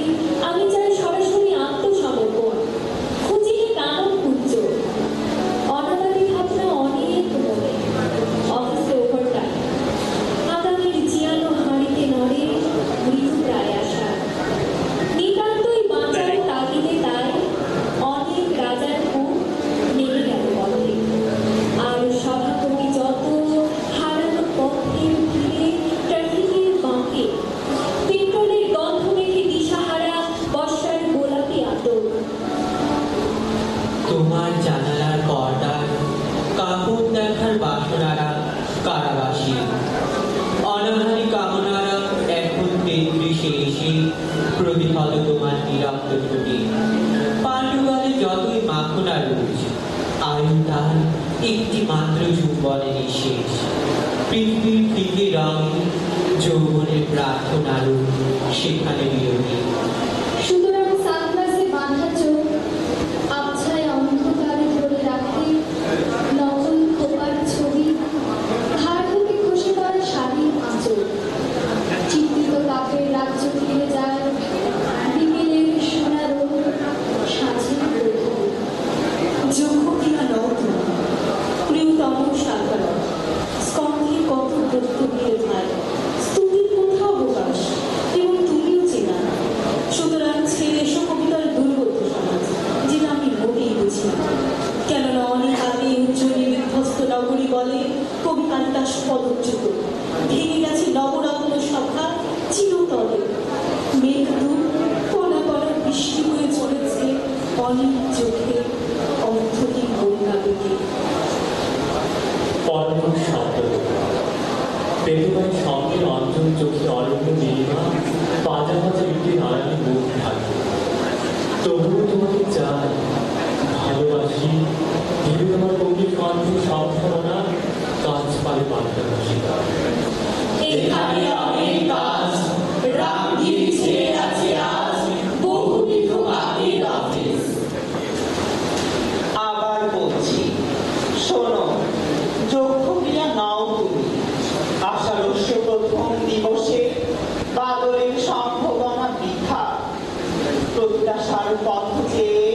আমি চাই সরাসরি আত্মসমর্পণ, খুঁজিনি কারণ পুঞ্জ, অনাবাদী ভাবনা অনেক মনে, অফিসে ওভারটাইম, আগামীর জিয়ানো হাঁড়িতে নড়ে মৃত্যু প্রায় আসা, নিতান্তই বাঁচার তাগিদে তাই অনেক রাজার মুখ নেমে গেল পথে। আর সভাকবি যত হারানো পথের ভিড়ে ট্রাফিকের বাঁকে, পেট্রোলের গন্ধ মেখে দিশাহারা বর্ষার গোলাপি আতর। তোমার জানালার পর্দার কাপড় দেখার বাসনারা কারাবাসী, অনাহারী কামনারা এখন তেত্রিশে এসে প্রতিহত তোমার নিরক্ত ত্রুটি। পাণ্ডুগালে যতই মাখনা রোজ, আয়ু তার একটি মাত্র যৌবনের শেষ। পৃথিবীর দিকে রঙে যৌবনের প্রার্থনারও সেখানে বিরোধী। সুতরাং সানগ্লাসে বাঁধা চোখ আবছায় অন্ধকারে ধরে রাখে নকল খোপার ছবি, ধার থেকে খসে পড়া শাড়ির আঁচল, চিত্রিত কাপের রাজ্য ফিরে যায় বিকেলের সোনা রোদ, সাঁঝের প্রথম। যোগ্য কিনা নও তুমি, প্রিয়তম সাধারণ, স্কন্ধে কত প্রত্যুত্তর ধার, স্তুতির কোথাও অবকাশ, এবং তুমিও চেনা। সুতরাং ছেড়ে এসো কবিতার দুর্বোধ্য সমাজ, যেটা আমি মোটেই বুঝি না। কেননা অনেক আগে উজ্জ্বলী বিধ্বস্ত নগরী বলে কবি কালিদাস পদচ্যুত, ভেঙে গেছে নবরত্ন সভা চিরতরে, মেঘদূত কণা কণা বৃষ্টি হয়ে চলেছে অনেক চোখে অর্থহীন বন্যা বেগে। পরম শব্দ বেদনায় সঙ্গে অঞ্চল চোখে অরণ্য নীলিমা, পাজা পাজা একটি নারায়ণ মুখ থাকে। তবুও তোমাকে চাই, ভালোবাসি, ভেবে তোমার কবির কণ্ঠে সম্ভাবনা কাজ পারে পাল্টা শিকার। এখানে অনেক কাজ, রামগিরি ছেড়ে আছে আজ বহুবিধ মাটির অফিস। আবার বলছি, শোনো, যোগ্য ক্রিয়া নাও তুমি। আষাঢ়স্য প্রথম দিবসে বাদলের সম্ভাবনা বৃথা, প্রত্যাশার পথ চেয়ে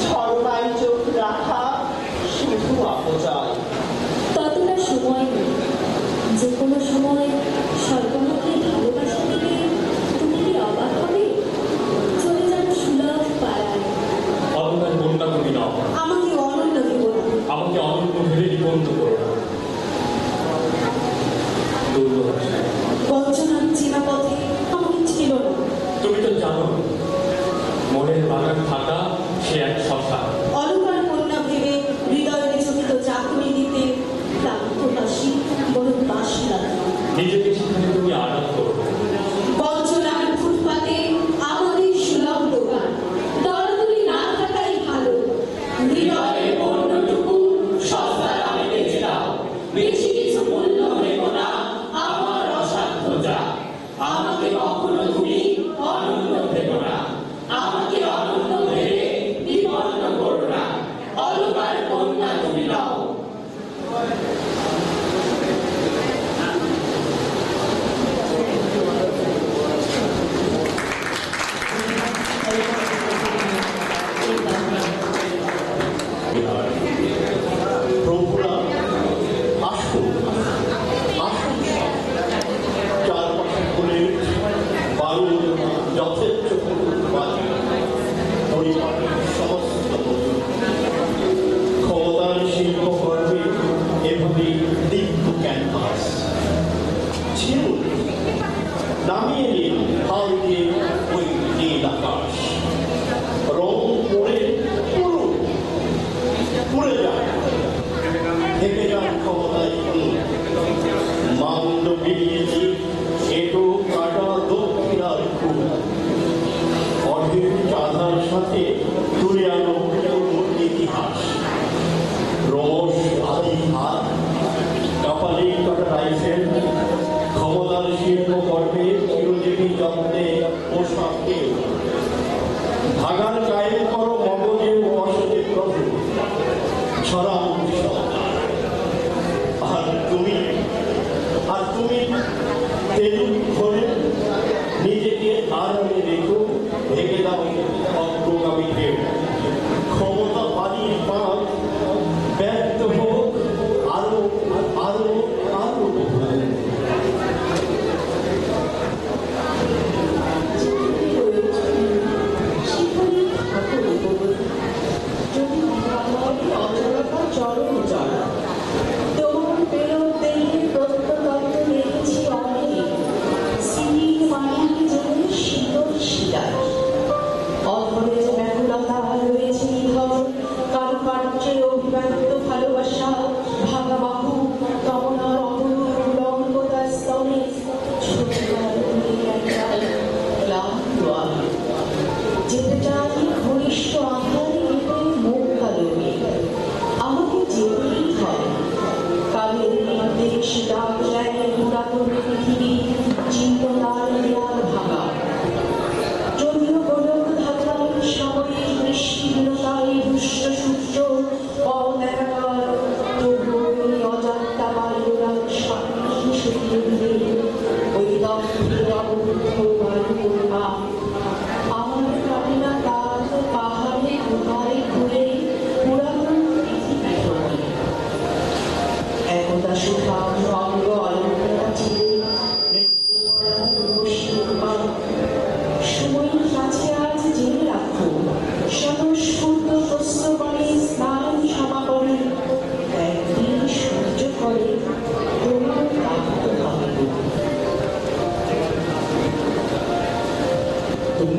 ঝড়বাই চোখ রাখা শুধু অপচয়। ততটা সময় নেই, যে কোনো সময় স্বল্পমুখে ভালোবাসা দিলে তুমি কি অবাক হবে? চলে যাবে সুলভ পাড়ায়। অবকার বন্যা তুমি নাও, আমাকে অনন্য ভেবো না, আমাকে অনন্য ভেবে নিবন্ধ করো না। দুর্দশা, বঞ্চনার চেনা পথে আমাকে ছিল না। তুমি তো জানো মনের বাগান থাকা সে এক শশা। অলঙ্কার কন্যা ভেবে হৃদয়ের চকিত চাকুরি দিতে প্রান্তবাসী বড় বাসি লাগলো। নিজেকে সেখানে তুমি আড়াল করো। বঞ্চনার ফুটপাতে আমাদের সুলভ দোকান, দরদরি না থাকাই ভালো। হৃদয়ের পণ্যটুকু সস্তা দামে বেচে দাও, বেশি কিছু মূল্য নেব না আমার অসাধ্য যা। আমাকে কখনো তুমি অনন্য ভেবো না, আমাকে অনন্য ভেবে বিপন্ন করো না। অলকার কন্যা তুমি নাও। প্রভুরা আসুন, আসুন সব। চারপাশে ফুলের বায়ু যথেচ্ছ বাজে, পরিমাণের সমস্ত মজুর। ক্ষমতার শিল্প কর্মে এভাবে দীপ্ত ক্যানভাস ছিলুন, নামিয়ে নিন হাল দিয়ে ওই নীল আকাশ। রং পড়ে পুরো পুড়ে যায়, থেকে যান ক্ষমতায় শুনুন। মান্দ বেরিয়েছি এটো কাটা দক্ষিণার খুব, অঢের চাঁদার সাথে তুলে আনো ইতিহাস। রস আদি হাত, কপালে কাটা রাইফেল, ক্ষমতার শিল্প কর্মে চিরজীবী যত্নে পোশাক কেউ। ভাগার কায়েম করো মগজে ও অসতে প্রভু, ছড়াও সরকার। আর তুমি তেলুক ধরে নিজেকে আর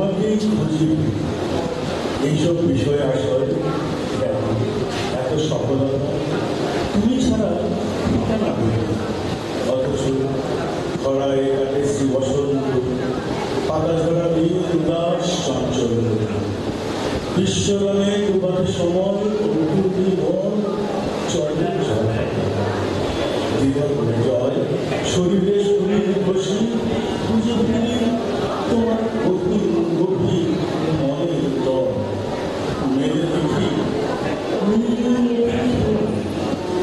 তোমাকেই খুঁজি। এইসব বিষয়ে আসলে এত সফলতা তুমি ছাড়া ঠিকানা নেই। অথচ খরায় কাটে শ্রী বসন্ত, পাতা ঝরা নীল উদাস চঞ্চল। বিশ্বগানে দুবার সময় প্রকৃতি মন চলে জয় জীবন জয় শরীরে শরীর বসি খুঁজে ফিরি তোমার গভীর গভীর মনে দল মেরে দেখি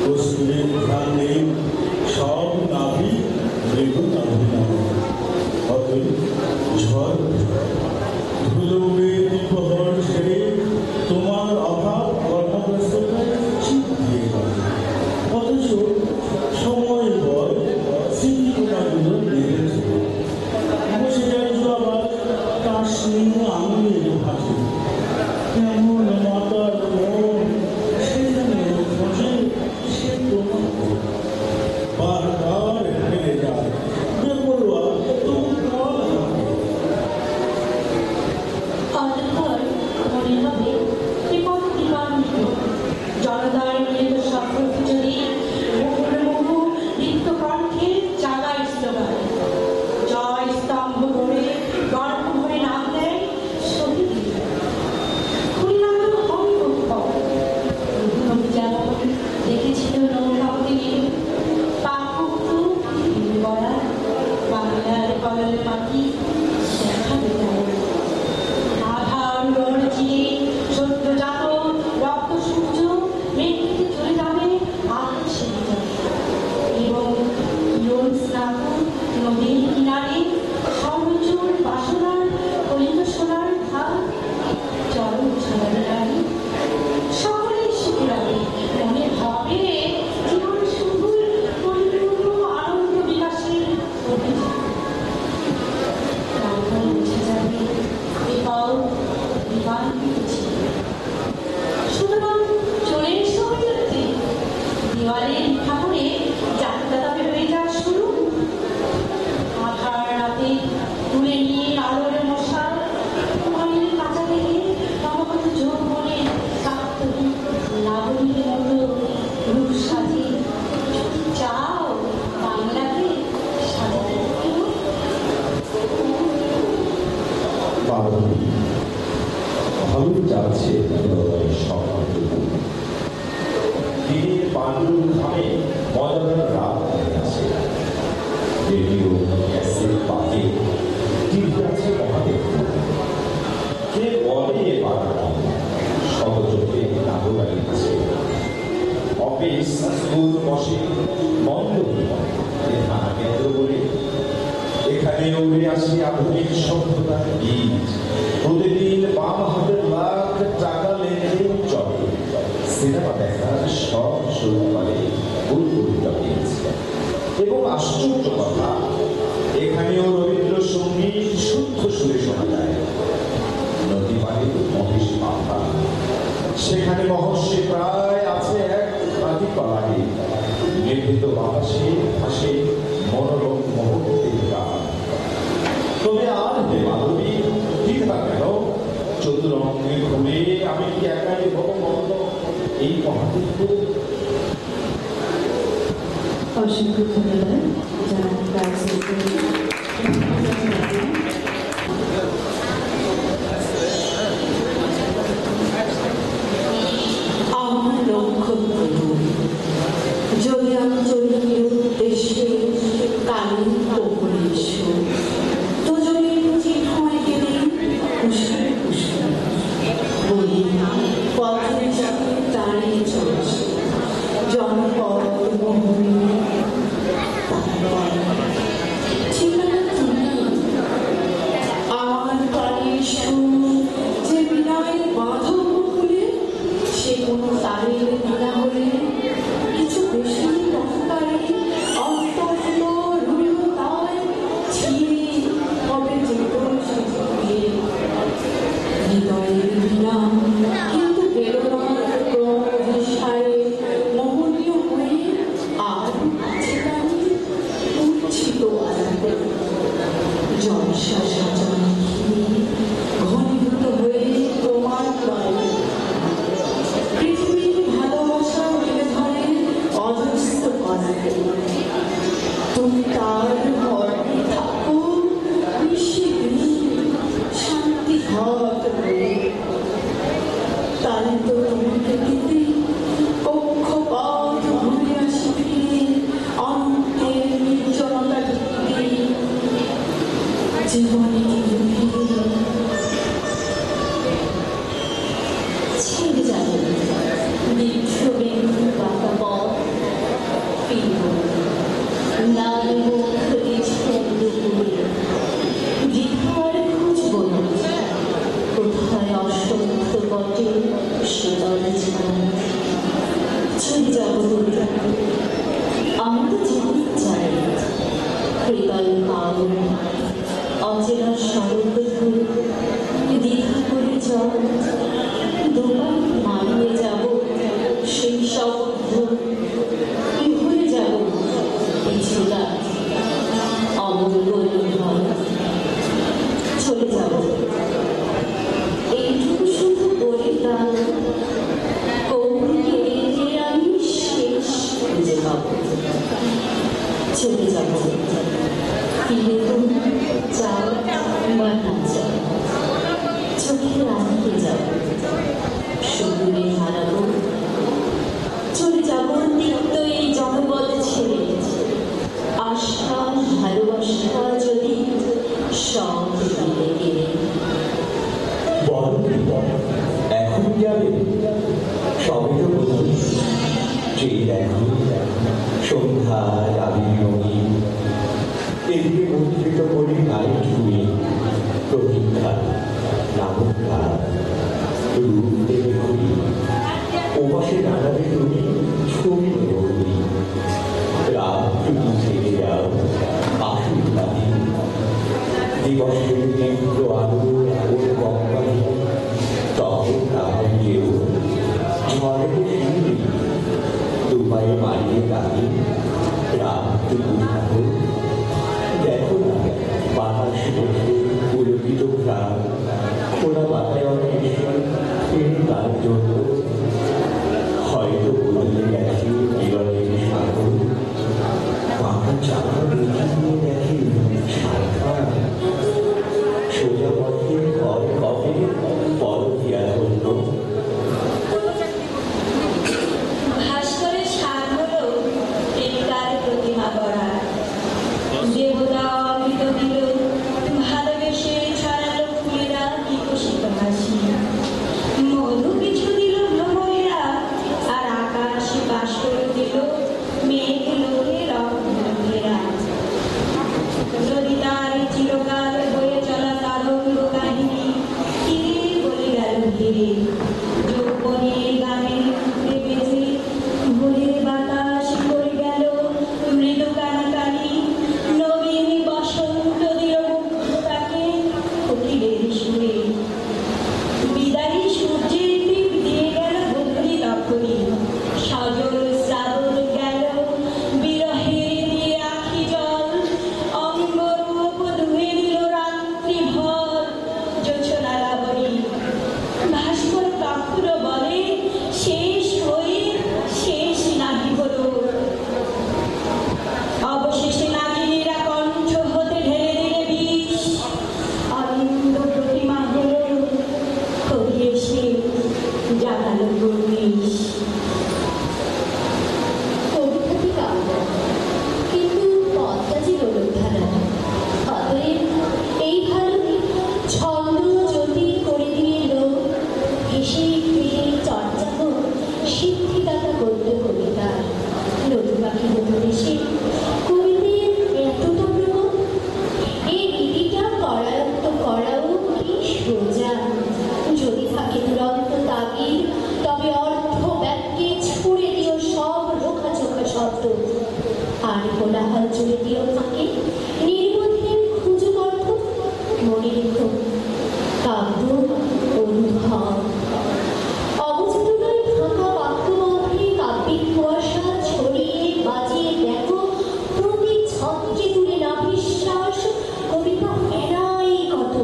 কস্তুরীর ধ্যান নেই সব নাভি মৃগ নাভি নাম অতই ঝড় ধুলো উড়ে দ্বিপ্রহর ছেড়ে তোমার অভাব কর্মব্যস্ততায় চিপ দিয়ে গেল। অথচ সময় বয় স্মৃতিগুলো নেমেছে বসে যায় আবার তার স্নেহ আঙুলের হাতে কেমন মাতার মন সেখানে খোঁজে সে তোমার বারবার ফেলে যায় বেপরোয়া তোমার অতঃপর মনে হবে এ কত দিবান্বিত জনতার মৃত সফরচরী মুহুর্মুহু দীপ্ত কণ্ঠে জাগায় স্লোগান জয় স্তম্ভ ধরে গর্ব ভরে নাম দেয় শহীদ কুড়িনাগর অঙ্ক যেমন দেখেছিল নৌকাপতি নীল পাকুক্ত বলা বাংলার কলের পাখি দেখা দেয় আধার রোড চিরে সদ্যজাত রক্ত সূর্য মেঘেতে চলে যাবে আকাশে এবং ইয়ন স্নাত নদীর কিনারে সর্বচুর বাসনার কলিত সোনার ভাব চরম ছড়ানো নারী সকলেই সুখে রাখে মনে ভাবে জীবন সুন্দর পরিপূর্ণ আনন্দ বিকাশের অভিযান তারপর উঠে যাবে এটাও বিমানিত ছিল সুতরাং চলে এসো হইতে দেওয়ালে লিখা করে যাত্রাদাবে হয়ে যাক শুরু আধার রাতে তুলে নিয়ে আলোর মশা কুমারীর কাঁচা থেকে নবগত যৌবনে কাপ্তরী লাবণীর মতো রূপ সাজে যদি চাও বাংলাকে সাজাতে পার্বতী ভালো যাচ্ছে দিনের পাণ্ডুর ঘামে মজাদার রাত হয়ে আছে রেডিও ক্যাসেট পাতে টিভি আছে মহাদেব কে বলে এবার সহযোগে নাগরা দিচ্ছে অফিস স্কুল বসে বন্ধ থানা কেন্দ্র বলে এখানে উড়ে আসে আধুনিক সভ্যতার বীজ প্রতিদিন বাম হাতের লাখ টাকা লেনদেন চলে সিনেমা দেখার সব শুরু করে বুলবুলিটা পেয়েছে এবং আশ্চর্য কথা এখানেও রবীন্দ্রসঙ্গীত শুদ্ধ সুরে শোনা যায় নদী পানির মহিষ মাথা সেখানে মহর্ষি প্রায় আছে এক আদিপালাগে নির্মিত বাতাসে ভাসে মনোরম মুহূর্তের গান তবে আর হে মাধবী ঠিক না কেন চতুরঙ্গে ঘুরে আমি কি একাই ভগবন্ত এই মহাতীর্থ অসংখ্য ধন্যবাদ আমার নক্ষত্র যদি আমি চলি উদ্দেশ্যে কালী করেছ তো যদি চিহ্নয় গেলে কুশল কুশল বলি পথে যাবে দাঁড়িয়ে চলছে জনপদ মোহনী ঠিকানা তুমি আমার প্রাণের সুর যে বিনয়ের বাঁধব খুলে সে কোনো তারের বিনা হলে কিছু বেশি অহংকারে অন্তর্ত রূঢ়তায় ছিঁড়ে হবে যে কোনো শিশুকে হৃদয়ের বিনা কিন্তু বেরোনার ক্রমবিষয়ে মোহনীয় হয়ে আর সেখানে উচ্ছিত আলাদা জলসা সাজানো জীবনে ছেড়ে যাবে বিক্ষোভের বাঁকা পথ ফিরব না দেব ছন্দ করে বৃথার খুঁজব না কোথায় অসত্য বটে শীতল জীবন চলে যাব আমি তো যেতে চাই হৃদয় পাগল অচেনা স্বরূপ দীঘা করে জল দুবার মারিয়ে যাব সেই সব ভুলে যাব পিছুটা অমর গরিব হয় চলে যাব এইটুকু শুধু বলে দাও কৌরকে যে আমি শেষ খুঁজে পাব চলে যাব ফিরে তুমি যাও বা না যাও চোখে রাখতে যাও সুদূরে হারাবো চলে যাব তিক্ত এই জনপদ ছেড়ে আশা ভালোবাসা যদি সব দিলে গেলে এখন যাবে সবই তো বুঝি সেই দেখো সন্ধ্যায় আবির রঙিন এদিকে মুদ্রিত করি নাইট কুইন প্রতীক্ষা নামকা রূপ দেবে ঘুরি ওপাশে দাঁড়াবে তুমি ছবি দৌড়ি রাত্রি থেকে যাও আসুন পাখি দিবসের তীব্র আলো ওর কম্পানি তখন তাহলে কেউ ঝড়ে শিউরি দুপায়ে মারিয়ে দাঁড়ি রাত্রি উঠাবো দেখো না বাতাসে বসে পুলকিত প্রাণ খোলা বাতায়নে এসে ফেরি তার জন্য হয়তো বদলে গেছে জীবনের সাগর বাঁকা চাপা দেখিয়ে দেখে সারফা সোজা পথে ঘর কবে পরকিয়া ধন্য ভাস্করের সার হলো প্রেমিকার প্রতিমা করা দেবতা অমৃত দিল ভালোবেসে ছড়ালো ফুলেরা বিকশিত হাসি মধু কিছু দিল ভ্রমণেরা আর আকাশে বাষ্প দিল মেঘ লোকে রঙেরা যদি তার চিরকাল বয়ে চলা তরঙ্গ কাহিনী কি বলে গেল ধীরে যৌবনের গানে বেঁচে ভোরের বাতাস করে গেল মৃদু কানাকানি নবীন বসন্ত দিল মুগ্ধতাকে কোকিলের সুরে বিদায়ী সূর্যের টিপ দিয়ে গেল গভীর লক্ষণী সজল শ্রাবণ গেল বিরহের দিয়ে আখি জল অঙ্গরূপ ধুয়ে দিল রাত্রি ভর জোছনা লাবণী ভাস্কর কখনো বলে শেষ হয়ে শেষ নাহি হলো অবশেষে নাগিনীরা কণ্ঠ হতে ঢেলে দিলে বিষ অনিন্দ প্রতিমা হলো কবি এসে জানালো গুরুষ কবিতাটি কাব্য কিন্তু পথটা যে রোলধারা অতএব এই ভালো ছন্দ জ্যোতি করে দিয়ে লোক হেসে খেয়ে চর্চা হোক সিদ্ধিদাতা গদ্য কবিতা নদী পাখি নতুন এসে কবিদের এতটা প্রকোপ এই রীতিটা করায়ত্ত করাও কি সোজা যদি থাকে দুরন্ত তাগিদ তবে অর্থ ব্যাগকে ছুড়ে দিও সব রোখাচোখা শব্দ আর কোলাহল জুড়ে দিও থাকে নির্বোধের খুঁজুক অর্থ মনে রেখো কাব্য অনুভব অবচেতনায় ফাঁকা বাক্যবন্ধে কাব্যিক কুয়াশা ছড়িয়ে বাজিয়ে দেখো প্রতি ছত্রে তুলে না বিশ্বাস কবিতা ফেরাই কত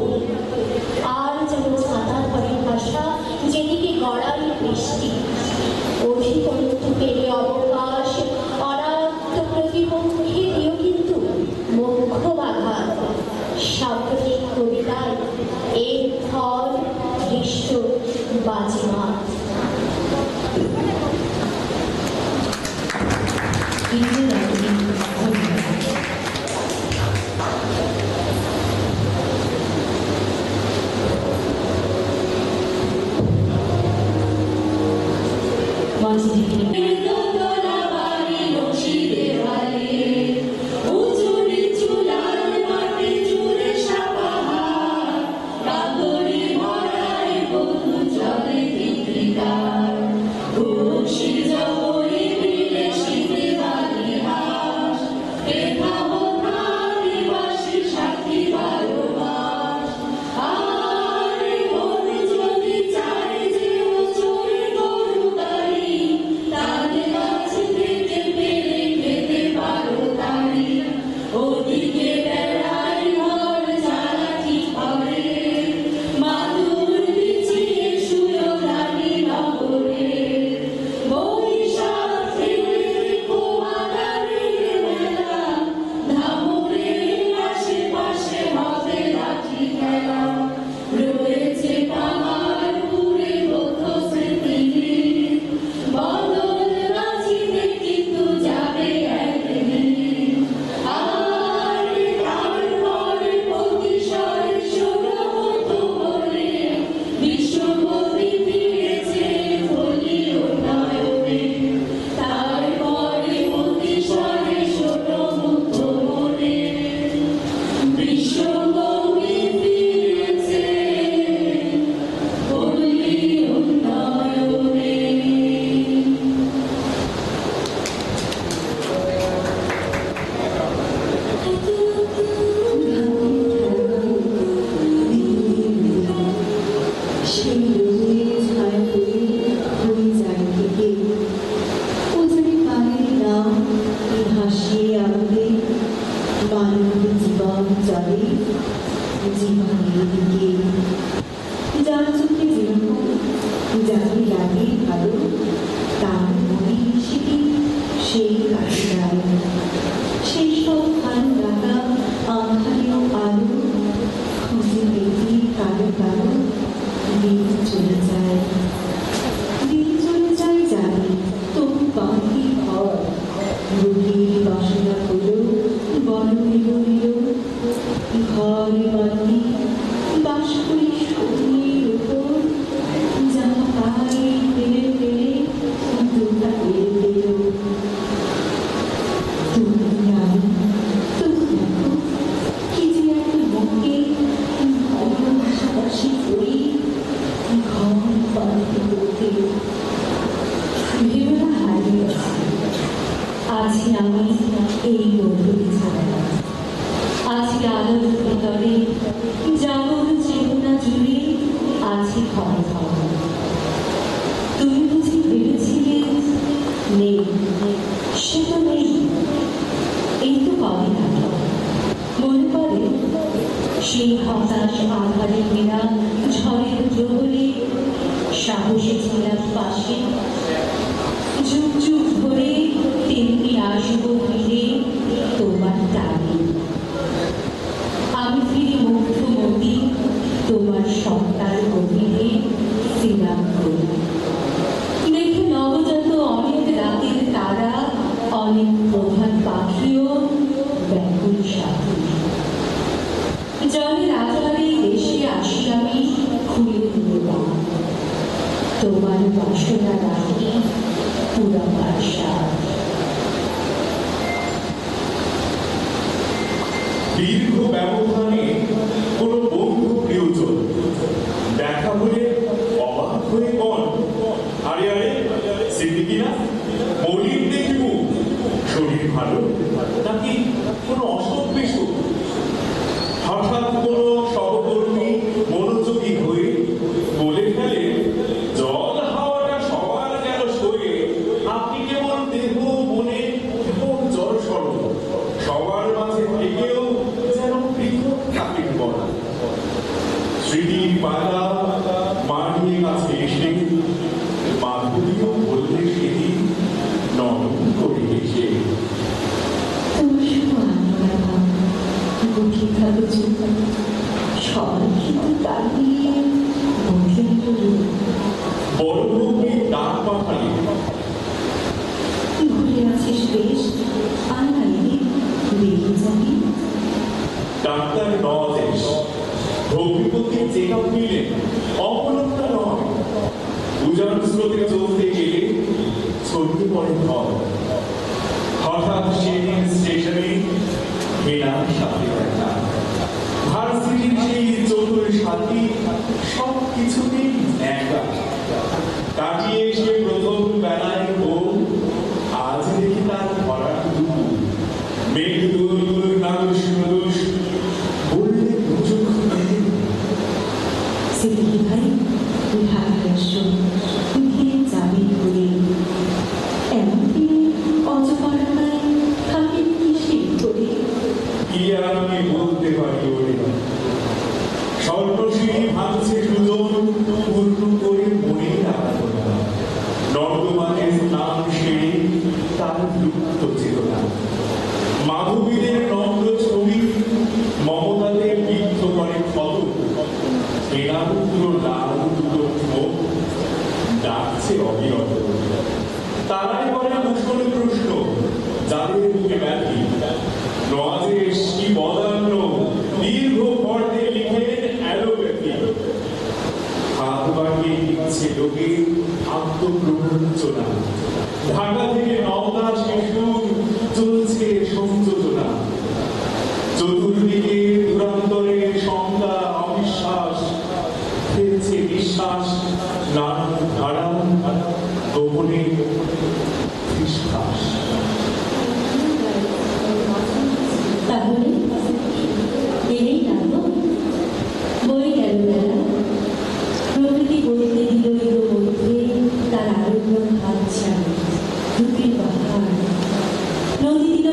আর যেন ছাতা ধরে ভাষা যেদিকে গড়াই বৃষ্টি অধিকন্তু পেলে অবকাশ অনাত্ম প্রতিপক্ষে দিও কিন্তু মুখ্য বাঘাত সাম্প্রতিক কবিতায় এর ফল দৃশ্য বাজিমাত ধন্যবাদ। জীবনের দিকে যার চোখে যেরকম যাকে লাগে ভালো তার মনে সেটি সেই কাশিরায় সেই সব ভালো লাগা আঁধারেও আলো খুঁজে পেতে কালো কালো দিন চলে যায় জানি তবু বাঁধি ঘর রুটির বাসনা হলো বড় নিল ঘরে বাঁধি বাস করি শরীরের উপর জামা পায়ে ফেলে ফেলে দুটা ফেলে দিল তুমি আমি তুমি দেখো কি যে একটা মুখে ভাষাভাষি করি ঘর বাঁধতে করতে ভেবেলা হারিয়ে আছি আমি এই গভীর ছাড়া আছি আলোর ভিতরে জাগর চেতনা জুড়ে আছি ক্ষমা ক্ষমা তুমি বুঝি ভেবেছিলে নেই সে তো নেই এই তো পাবে না মনে পড়ে সেই হতাশ আধারে ঘেরা ঝড়ের প্রহরে সাহসী ছিলাম পাশে যুগ যুগ ধরে তেমনি আসবো ফিরে তোমার টানে আমি ফিরে মুগ্ধমতি তোমার সন্তান গভীরে শ্রীরাম করি দেখি নবজাত অনেক রাতের তারা অনেক প্রধান পাখিও ব্যাকুল সাথী জলের আধারে দেশে আসি আমি খুলে দিলাম তোমার বাসনা রাখি পুরা বাসা দীর্ঘ ব্যবধানে কোন বন্ধু প্রিয়জন দেখা হলে অবাক হয়ে কন আরে আরে স্মৃতি কিনা মলিন দেখিব শরীর ভালো নাকি কোনো অসুখ বিসুখ হঠাৎ কোনো সহকর্মী মনোযোগী হয়ে বলে ফেলে জল হাওয়াটা সবার গেল সয়ে আপনি কেবল দেহ মনে কেমন জল সরল সবার মাঝে থেকেও যেন পৃথক থাকেন বলা স্মৃতির পালা মাটির কাছে এসে মাধুরীও বললে সেদিন নরম করে এসে তোমার শুধু আনন্দ বুকে থাকো চুপ সবাই কিন্তু দাঁড়িয়ে বললেন বড় রূপে ডাক পাঠালে ঘুরে আছিস বেশ আর নাইলে বেরিয়ে যাবি ডাক্তার নজেশ ভগ্নিপতির চেক আপ নিলেন অপলকটা নয় উজান স্রোতে চলতে গেলে ছড়িয়ে পড়ে ঘর হঠাৎ সেদিন স্টেশনে হেনার সাথে দেখা ভার্সিটির সেই চতুর সাথী সব কিছুতেই একা কাটিয়ে এসে প্রথম বেলায় বউ আজ দেখি তার ভরা দুপুর মেঘ দূর নাদুস নাদুস বললে চোখ সিদ্দিকি ভাই ঢাকায় এসো গিয়ে যাবি ঘুরে এমন দিনে অজপাড়ায় থাকেন কি সেই করে কি আর আমি বলতে পারি ওরে স্বর্ণশিরি ভাঙছে সুজন পূর্ণ করে মনে আরাধনা নর্দমাতে স্নান সেরে তার লুপ্ত চেতনা মাধবীদের নম্র ছবি মমতাতে বিদ্ধ করে ক্ষত এনারুদ্র লাল দুটো ঠোঁট ডাকছে অবিরত তারাই করে কুশল প্রশ্ন যাদের বুকে ব্যাধি নওয়াজেশ কি বদান্য দীর্ঘ পর্দে লিখেন অ্যালোপ্যাথি হাত বাড়িয়ে দিচ্ছে লোকে আত্মপ্রবঞ্চনা ঢাকা থেকে নওদা শিশুর চলছে সংযোজনা চতুর্দিকে দূরান্তরে সংজ্ঞা অবিশ্বাস ফেলছে বিশ্বাস নানান ধারা গোপনে বিশ্বাস তাহলে এনেই না তো বই গেল বেলা প্রকৃতি বলতে দিল এর মধ্যে তার আরোগ্য হাত ছাড়ে ধুতির পাহাড় নদী দিল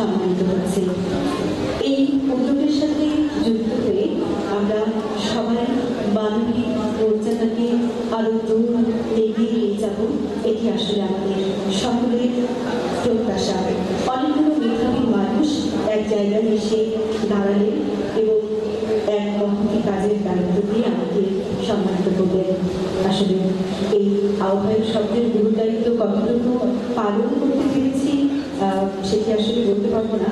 সম্মানিত হচ্ছে। এই উদ্যোগের সাথে যুক্ত হয়ে আমরা সবাই মানবিক মর্যাদাকে আরো দূর এগিয়ে নিয়ে যাব, এটি আসলে আমাদের সকলের প্রত্যাশা। অনেকগুলো মেধাবী মানুষ এক জায়গায় এসে দাঁড়ালেন এবং এক মহতি কাজের দায়িত্ব দিয়ে আমাকে সম্মানিত করলেন। আসলে এই আহ্বায়ক শব্দের গুরু দায়িত্ব কতটুকু পালন করতে পেরেছি সেটি আসলে বলতে পারবো না,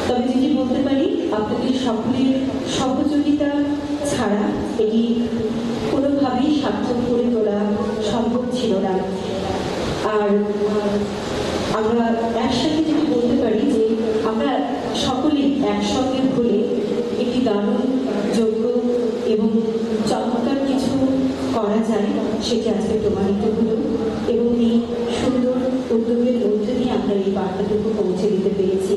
তবে যেটি বলতে পারি আপনাদের সকলের সহযোগিতা ছাড়া এটি কোনোভাবেই সার্থক করে তোলা সম্ভব ছিল না। আর আমরা একসাথে যেটি বলতে পারি যে আমরা সকলেই একসঙ্গে হলে একটি দারুণ যোগ্য এবং চমৎকার কিছু করা যায়, সেটি আজকে প্রমাণিত হলো এবং এই সুন্দর উদ্যোগের মধ্যে দিয়ে আমরা এই বার্তাটুকু পৌঁছে দিতে পেরেছি।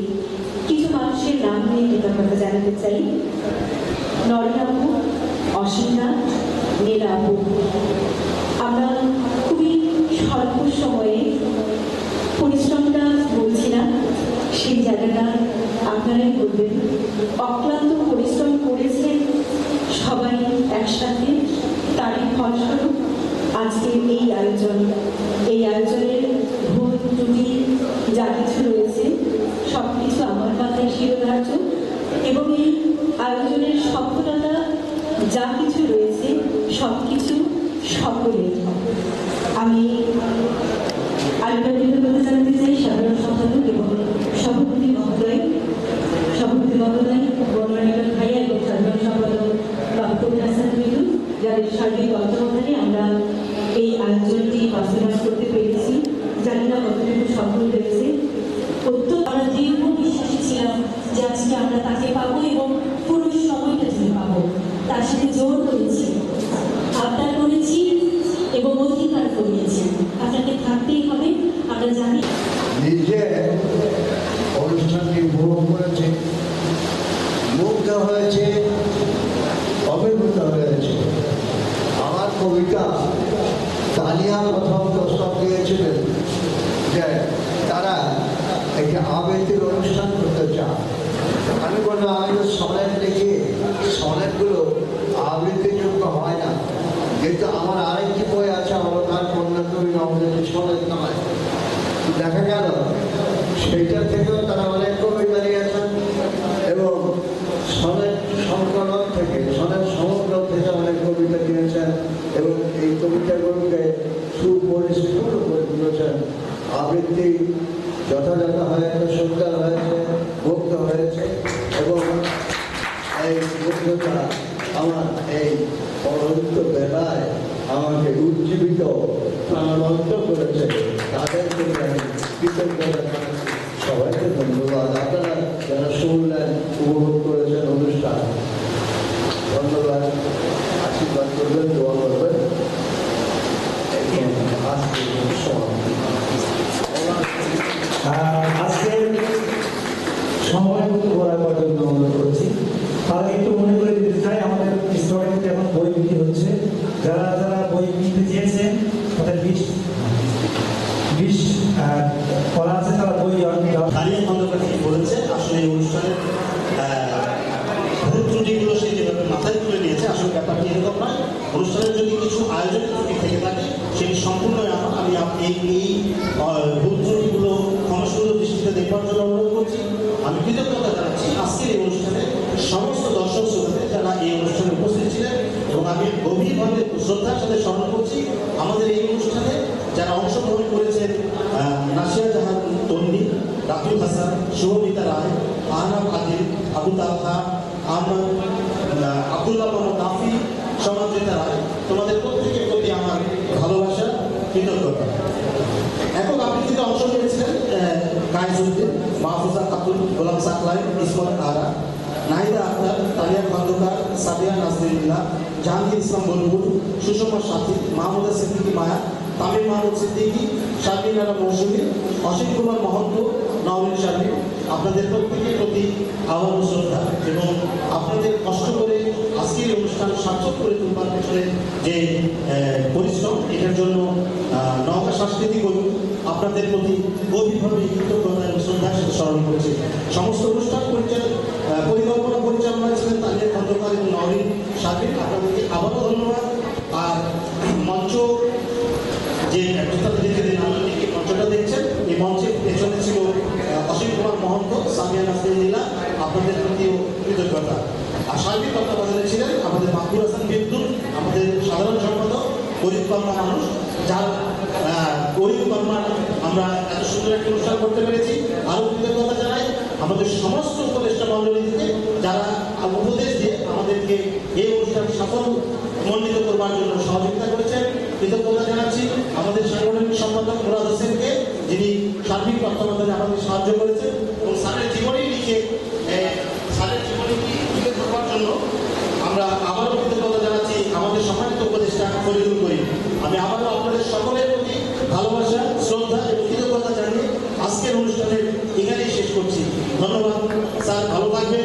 কিছু মানুষের নাম নিয়ে কৃতজ্ঞতা জানাতে চাই। নরেন আপু, অসীমা, নীলা আপু, আমরা খুবই স্বল্প সময়ে পরিশ্রমটা বলছি না, সেই জায়গাটা আপনারাই বলবেন। অক্লান্ত পরিশ্রম করেছেন সবাই একসাথে, তারই ফলস্বরূপ আজকে এই আয়োজন। এই আয়োজনের ভুল ত্রুটি যা কিছু রয়েছে সব কিছু আমার মাথায় শিরোধার্য এবং এই আয়োজনের সফলতা যা কিছু রয়েছে সব কিছু সকলের। আমি আরেকবার কথা জানাতে চাই সাধারণ সম্পাদক এবং সভাপতি মহোদয় বর্ণালী ভাইয়া এবং সাধারণ সম্পাদক ডক্টর হাসান মিলু, যাদের সার্বিক তত্ত্বাবধানে আমরা এই আয়োজনটি বাস্তবায়ন করতে পেরেছি। জানি না কতটুকু সফল হয়েছে। আমরা দীর্ঘ বিশ্বাসী ছিলাম যে আজকে আমরা তাকে পাবো এবং পুরো সময়টা জুড়ে পাবো। তার সাথে জোর করেছি, আবদার করেছি এবং অধিকার করিয়েছি। আপনাকে থাকতেই হবে। আমরা জানি নিজে অনুষ্ঠানটি উপভোগ করেছে, মুগ্ধ হয়েছে, অভিভূত হয়েছে। আমার কবিতা তানিয়া প্রথম প্রস্তাব দিয়েছিলেন যে তারা একটি আবৃত্তির অনুষ্ঠান করতে চান। আমি বললাম আমি তো সনেট লিখি, সনেটগুলো আবৃত্তিযোগ্য হয় না, কিন্তু আমার আরেকটি বই আছে অলকার কন্যা কবি আমাদের সনেট নয়। দেখা গেল সেইটা থেকেও তারা অনেক কবিতা নিয়েছেন এবং সনেট সংকলন থেকে, সনেট সমগ্র থেকে অনেক কবিতা নিয়েছেন এবং এই কবিতাগুলোকে সুপরিস্ফুট করে তুলেছেন। আবৃত্তি যথাযথ হয়েছে, সুন্দর হয়েছে, মুক্ত হয়েছে এবং এই মুগ্ধতা আমার এই পরন্ত বেলায় আমাকে উজ্জীবিত প্রাণবন্ত করেছে। তাদেরকে আমি কৃতজ্ঞতা জানাচ্ছি। সবাইকে ধন্যবাদ। আপনারা যারা শুনলেন, উপভোগ করেছেন অনুষ্ঠান, ধন্যবাদ। আশীর্বাদ করবেন, দোয়া করবেন। আজকে সময় করার জন্য অনুরোধ করছি। তাহলে একটু মনে করে দিতে চাই আমাদের স্টুডেন্ট এখন বই বিক্রি হচ্ছে। যারা যারা বই কিনতে চেয়েছেন তাদের 20 করা আছে, তারা বই দাঁড়িয়ে খন্দকার বলেছে আসলে এই অনুষ্ঠানের ভুল ত্রুটিগুলো সে যেভাবে মাথায় তুলে নিয়েছে, আসলে ব্যাপারটি এরকম নয়। অনুষ্ঠানের যদি কিছু আয়োজন ত্রুটি থেকে থাকে সেটি সম্পূর্ণই আমার। আমি এই ভুল ত্রুটিগুলো ক্ষমাসুন্দর দৃষ্টিতে দেখবার জন্য অনুরোধ করছি। আমি কৃতজ্ঞতা জানাচ্ছি আজকের এই অনুষ্ঠানে সমস্ত দর্শক শ্রোতাদের যারা এই অনুষ্ঠানে উপস্থিত ছিলেন এবং আমি গভীরভাবে শ্রদ্ধার সাথে স্মরণ করছি আমাদের এই অনুষ্ঠানে যারা অংশগ্রহণ করেছেন নাসিয়া জাহান তন্নি, রাতুল হাসান, শুভমিতা রায়, আহনাব আদিল, আবু তালহা, আহমদ, আব্দুল্লাহ মোহাম্মদ নাফি, সমাজিতা রায়, তোমাদের প্রত্যেকের প্রতি আমার ভালোবাসা, কৃতজ্ঞতা। একক আবৃত্তিতে অংশ নিয়েছিলেন কায়েজউদ্দিন, মাহফুজা খাতুন, গোলাম সাকলাই, ইসমত আরা, নাহিদা আক্তার, তানিয়া খন্দকার, সাদিয়া নাজরুল্লাহ, জাহাঙ্গীর ইসলাম বলবুল, সুষমা সাথী, মাহমুদা সিদ্দিকী মায়া, তামিম মাহমুদ সিদ্দিকী, শারমিন আরা মৌসুমী, অসীম কুমার মহন্ত, নওরিন শারমিন। আপনাদের প্রত্যেকের প্রতি আহ্বান শ্রদ্ধা এবং আপনাদের কষ্ট করে আজকের অনুষ্ঠান সার্থক করে তুলবার পেছনে যে পরিশ্রম, এটার জন্য নওগাঁ সাংস্কৃতিক আপনাদের প্রতি গভীরভাবে কৃতজ্ঞতা এবং শ্রদ্ধা স্মরণ করছি। সমস্ত অনুষ্ঠান পরিকল্পনা পরিচালনায় ছিলেন তাদের খন্দকার এবং নওরিন সাহেব, আপনাদেরকে আবারও ধন্যবাদ। আর মঞ্চ যে মঞ্চটা দেখছেন, এই মঞ্চের পেছনে ছিল অসীম কুমার মহন্ত, সামিয়া নাসরিন লীলা, আপনাদের প্রতিও কৃতজ্ঞতা। আর সার্বিক তত্ত্বাবধানে ছিলেন আমাদের মাহবুব হাসান বিদ্যুৎ, আমাদের সাধারণ সম্পাদক, গরিব কর্মা মানুষ, যার গরিব কর্মা আমরা এত সুন্দর একটা অনুষ্ঠান করতে পেরেছি। আরও কৃতজ্ঞতা জানাই আমাদের সমস্ত উপদেষ্টা মণ্ডলীকে, যারা উপদেশ দিয়ে আমাদেরকে এই অনুষ্ঠান সফল মণ্ডিত করবার জন্য সহযোগিতা করেছেন। কৃতজ্ঞতা জানাচ্ছি আমাদের সাংগঠনিক সম্পাদক মুরাদ হোসেনকে, যিনি সার্বিক তত্ত্বাবধানে আমাদের সাহায্য করেছেন এবং স্যারের জীবনী লিখে তুলে ধরবার জন্য আমরা আবারও কৃতজ্ঞতা জানাচ্ছি আমাদের সম্মানিত উপদেষ্টা ফরিদুল করিম। আমি আবারও আপনাদের সকলের প্রতি ভালোবাসা, শ্রদ্ধা এবং কৃতজ্ঞতা জানিয়ে আজকের অনুষ্ঠানের এখানেই শেষ করছি। ধন্যবাদ স্যার, ভালো থাকবেন।